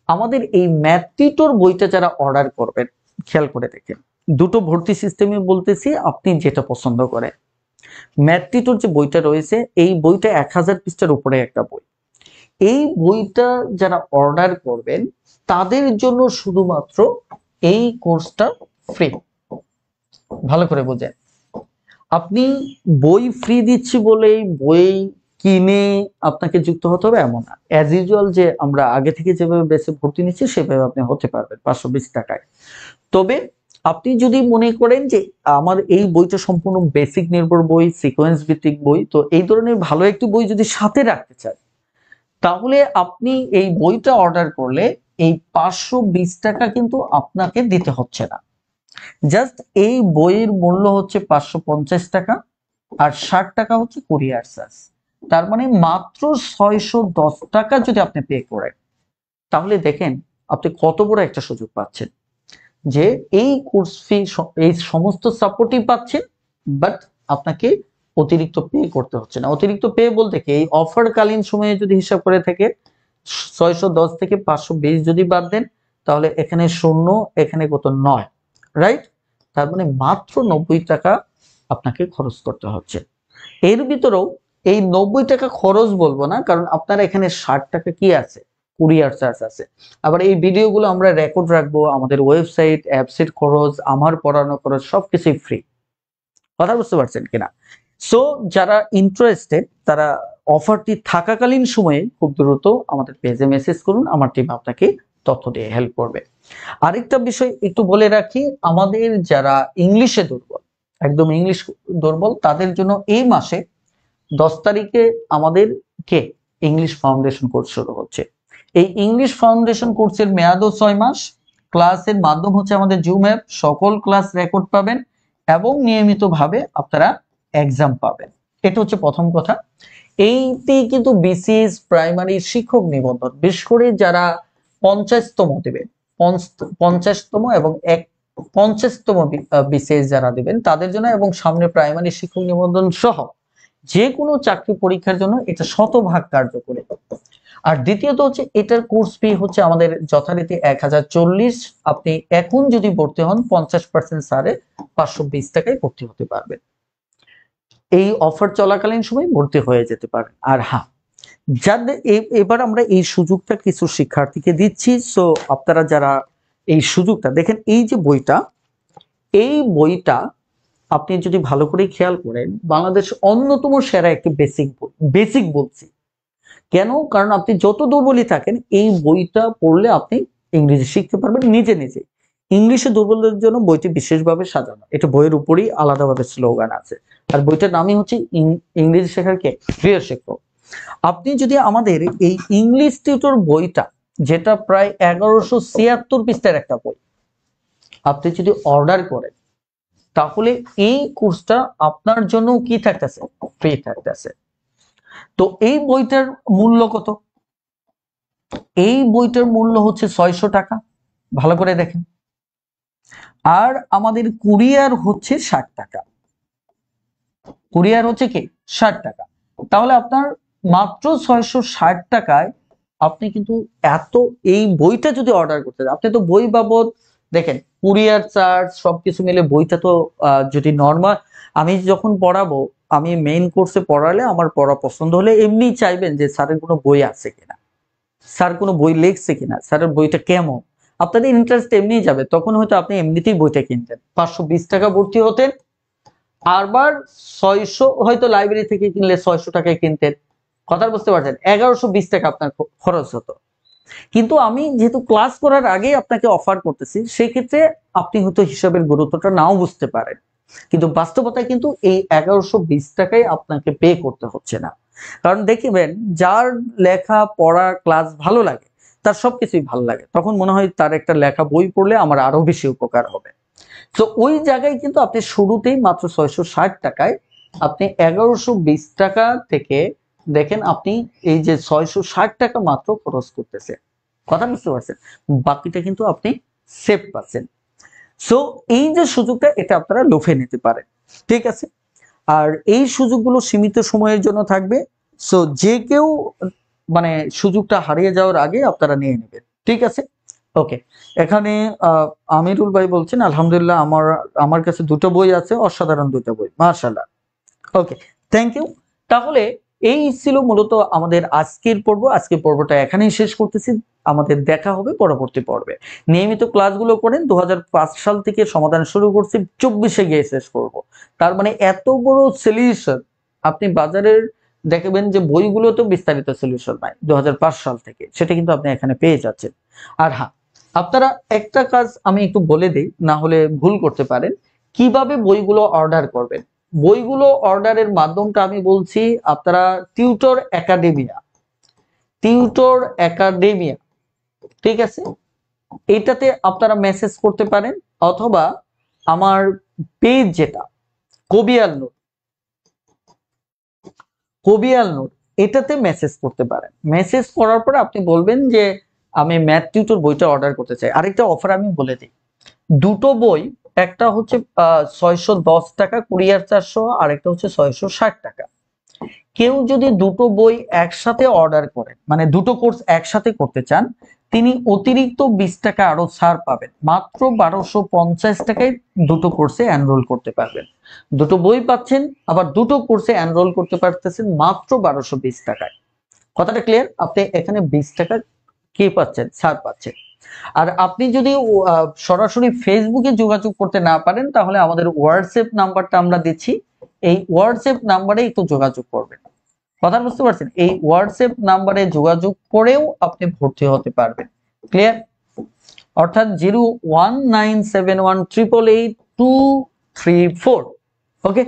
আমাদের এই ম্যাথ টিউটর বইটা যারা অর্ডার করবেন, খেয়াল করে দেখেন দুটো ভর্তি সিস্টেমে বলতেছি, আপনি যেটা পছন্দ করেন। ম্যাথ টিউটর যে বইটা রয়েছে এই বইটা 1000 পৃষ্ঠার উপরে একটা বই, এই বইটা যারা অর্ডার করবেন তাদের জন্য শুধুমাত্র এই কোর্সটা ফ্রি। ভালো করে বোঝেন, আপনি বই ফ্রি দিচ্ছি বলেই বই কিনে আপনাকে যুক্ত হতে হবে এমন না। অ্যাজ ইউজুয়াল যে আমরা আগে থেকে যেভাবে বেসে ভর্তি নিচ্ছি সেভাবে আপনি হতে পারবেন 520 টাকায়। তবে আপনি যদি মনে করেন যে আমার এই বইটা সম্পূর্ণ বেসিক নির্ভর বই, সিকোয়েন্স ভিত্তিক বই, তো এই ধরনের ভালো একটি বই যদি সাথে রাখতে চান তাহলে আপনি এই বইটা অর্ডার করলে এই 520 টাকা কিন্তু আপনাকে দিতে হচ্ছে না। জাস্ট এই বইয়ের মূল্য হচ্ছে 550 টাকা, আর 60 টাকা হচ্ছে কুরিয়ার চার্জ। তার মানে মাত্র 610 টাকা যদি আপনি পে করেন, তাহলে দেখেন আপনি কত বড় একটা সুযোগ পাচ্ছেন যে এই কোর্স ফি, এই সমস্ত সাপোর্টই পাচ্ছেন, বাট আপনাকে অতিরিক্ত পে করতে হচ্ছে না। অতিরিক্ত পে বলতে কি, এই অফার কালীন সময়ে যদি হিসাব করে থাকে 610 থেকে 520 যদি বাদ দেন, তাহলে এখানে শূন্য, এখানে কত 9, রাইট? তার মানে মাত্র 90 টাকা আপনাকে খরচ করতে হচ্ছে। এর ভিতরেও এই 90 টাকা খরচ বলবো না, কারণ আপনার এখানে 60 টাকা কি আছে, কুরিয়ার চার্জ আছে। আবার এই ভিডিওগুলো আমরা রেকর্ড রাখবো, আমাদের ওয়েবসাইট, অ্যাপসের খরচ, আমার পড়ানো খরচ সবকিছুই ফ্রি। কথা বুঝতে পারছেন কিনা? সো যারা ইন্টারেস্টেড তারা অফারটি থাকাকালীন সময়ে খুব দ্রুত আমাদের পেজে মেসেজ করুন, আমার টিম আপনাকে তথ্য দিয়ে হেল্প করবে। আরেকটা বিষয় একটু বলে রাখি, আমাদের যারা ইংলিশে দুর্বল, একদম ইংলিশ দুর্বল, তাদের জন্য এই মাসে 10 তারিখে আমাদের ইংলিশ ফাউন্ডেশন কোর্স শুরু হচ্ছে। এই ইংলিশ ফাউন্ডেশন কোর্সের মেয়াদও 6 মাস। ক্লাসের মাধ্যম হচ্ছে আমাদের জুম অ্যাপ, সকল ক্লাস রেকর্ড পাবেন এবং নিয়মিতভাবে আপনারা এক্সাম পাবেন। এটা হচ্ছে প্রথম কথা। এইটি কিন্তু বিসিএস প্রাইমারি শিক্ষক নিবন্ধন, বিশেষ করে যারা 50তম দেবেন, 50তম এবং 50তম বিসিএস যারা দেবেন তাদের জন্য, এবং সামনে প্রাইমারি শিক্ষক নিবন্ধন সহ যে কোনো চাকরি পরীক্ষার জন্য এটা শতভাগ কার্যকরী। আর দ্বিতীয়ত হচ্ছে এটার কোর্স ফি হচ্ছে আমাদের যথারীতি 1040। আপনি এখন যদি ভর্তি হন 50% ছাড়ে 520 টাকায় ভর্তি হতে পারবেন। এই অফার চলাকালীন সময় ভর্তি হয়ে যেতে পারেন। আর হ্যাঁ, যাদের এবার আমরা এই সুযোগটা কিছু শিক্ষার্থীকে দিচ্ছি। সো আপনারা যারা এই সুযোগটা দেখেন, এই যে বইটা, এই বইটা আপনি যদি ভালো করে খেয়াল করেন, বাংলাদেশ অন্যতম সেরা একটি বেসিক বই। বেসিক বলছি কেন, কারণ আপনি যত দুর্বলই থাকেন এই বইটা পড়লে আপনি ইংরেজি শিখতে পারবেন নিজে নিজে। ইংলিশে দুর্বলদের জন্য বইটি বিশেষভাবে সাজানো, এটা বইয়ের উপরেই আলাদাভাবে স্লোগান আছে। আর বইটার নামই হচ্ছে ইংরেজি শেখার প্রিয় শিক্ষক। আপনি যদি আমাদের এই ইংলিশ টিউটর বইটা, যেটা প্রায় 1176 পৃষ্ঠার একটা বই, আপনি যদি অর্ডার করেন, তাহলে এই কোর্সটা আপনার জন্য কি থাকতেছে, ফ্রি থাকতেছে। তো এই বইটার মূল্য কত? এই বইটার মূল্য হচ্ছে 600 টাকা, ভালো করে দেখেন। আর আমাদের কুরিয়ার হচ্ছে 60 টাকা। কুরিয়ার হচ্ছে কি 60 টাকা। তাহলে আপনার মাত্র 660 টাকায় আপনি কিন্তু এই বইটা যদি অর্ডার করতে চান, আপনি তো বই বাবদ দেখেন, কুরিয়ার চার্জ সবকিছু মিলে বইটা তো যদি নর্মাল, আমি যখন পড়াবো, আমি মেইন কোর্সে পড়ালে আমার পড়া পছন্দ হলে এমনি চাইবেন যে স্যারের কোনো বই আছে কিনা, স্যার কোনো বই লিখছে কিনা, স্যারের বইটা কেমন, আপনাদের ইন্টারেস্ট এমনিই যাবে। তখন হয়তো আপনি এমনিতেই বইটা কিনতেন, 520 টাকা ভর্তি হতেন, আবার 600 হয়তো লাইব্রেরি থেকে কিনলে 600 টাকায় কিনতেন। কথা বুঝতে পারছেন? 1120 টাকা আপনার খরচ হতো। কিন্তু আমি যেহেতু ক্লাস করার আগে আপনাকে অফার করতেছি, সেক্ষেত্রে আপনি হয়তো হিসাবের গুরুত্বটা নাও বুঝতে পারেন, কিন্তু বাস্তবতায় কিন্তু এই 1120 টাকায় আপনাকে পে করতে হচ্ছে না। কারণ দেখবেন, যার লেখা পড়া ক্লাস ভালো লাগে, তার সবকিছুই ভালো লাগে, তখন মনে হয় তার একটা লেখা বই পড়লে আমার আরো বেশি উপকার হবে। তো ওই জায়গায় কিন্তু আপনি শুরুতেই মাত্র 660 টাকায় আপনি 1120 টাকা থেকে দেখেন আপনি এই যে 660 টাকা মাত্র খরচ করতেছে। কথা বুঝতে পারছেন? বাকিটা কিন্তু আপনি সেভ পাচ্ছেন। সো এই যে সুযোগটা, এটা আপনারা লুফে নিতে পারেন, ঠিক আছে? আর এই সুযোগগুলো সীমিত সময়ের জন্য থাকবে। সো যে কেউ মানে সুযোগটা হারিয়ে যাওয়ার আগে আপনারা নিয়ে নেবেন, ঠিক আছে? ওকে, এখানে আমিরুল ভাই বলছেন আলহামদুলিল্লাহ, আমার কাছে দুটো বই আছে, অসাধারণ দুটো বই, মাশাআল্লাহ। ওকে, থ্যাংক ইউ। তাহলে এই ছিল মূলত আমাদের আজকের পর্ব। আজকের পর্বটা এখানেই শেষ করতেছি, আমাদের দেখা হবে পরবর্তী পর্বে। নিয়মিত ক্লাসগুলো করেন, 2005 সাল থেকে সমাধান শুরু করছি, 24-এ গিয়ে শেষ করব। তার মানে এত বড় সলিউশন আপনি বাজারের দেখবেন যে বইগুলোতে বিস্তারিত সলিউশন নাই 2005 সাল থেকে, সেটা কিন্তু আপনি এখানে পেয়ে যাচ্ছেন। আর হ্যাঁ, আপনারা একটা কাজ আমি একটু বলে দিই, না হলে ভুল করতে পারেন, কিভাবে বইগুলো অর্ডার করবেন। বইগুলো অর্ডারের মাধ্যমটা আমি বলছি, আপনারা টিউটর একাডেমিয়া ঠিক আছে, এটাতে আপনারা মেসেজ করতে পারেন, অথবা আমার পেজ যেটা কবিয়াল নূর, কবিয়াল নূর, এটাতে মেসেজ করতে পারেন। মেসেজ করার পরে আপনি বলবেন যে আমি ম্যাথ টিউটর বইটা অর্ডার করতে চাই। আরেকটা অফার আমি বলে দিই, দুটো বই, একটা হচ্ছে 610 টাকা কুরিয়ার চার্জ সহ, আরেকটা হচ্ছে 660 টাকা। কেউ যদি দুটো বই একসাথে অর্ডার করেন, মানে দুটো কোর্স একসাথে করতে চান, তিনি অতিরিক্ত 20 টাকা আরো ছাড় পাবেন। মাত্র 1250 টাকায় দুটো কোর্সে এনরোল করতে পারবেন। দুটো বই পাচ্ছেন, আবার দুটো কোর্সে এনরোল করতে পারতেছেন মাত্র 1220 টাকায়। কথাটা ক্লিয়ার? আপনি এখানে 20 টাকা কি পাচ্ছেন? ছাড় পাচ্ছেন। আর আপনি যদি সরাসরি ফেসবুকে যোগাযোগ করতে না পারেন, তাহলে আমাদের হোয়াটসঅ্যাপ নাম্বারটা আমরা দিচ্ছি, এই হোয়াটসঅ্যাপ নাম্বারে একটু যোগাযোগ করবেন। কথা বুঝতে পারছেন? এই হোয়াটসঅ্যাপ নাম্বারে যোগাযোগ করেও আপনি ভর্তি হতে পারবেন। ক্লিয়ার? অর্থাৎ 01971888234। ওকে,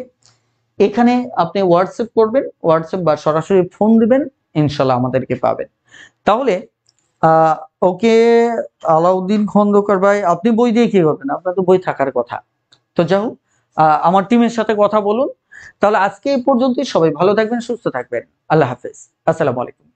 এখানে আপনি হোয়াটসঅ্যাপ করবেন, হোয়াটসঅ্যাপ বা সরাসরি ফোন দিবেন, ইনশাল্লাহ আমাদেরকে পাবেন। তাহলে ওকে, আলাউদ্দিন খন্দকার ভাই, আপনি বই দিয়ে কি করবেন? আপনার তো বই থাকার কথা। তো যাই হোক, আমার টিমের সাথে কথা বলুন। তাহলে আজকে এই পর্যন্তই। সবাই ভালো থাকবেন, সুস্থ থাকবেন। আল্লাহ হাফেজ, আসসালামু আলাইকুম।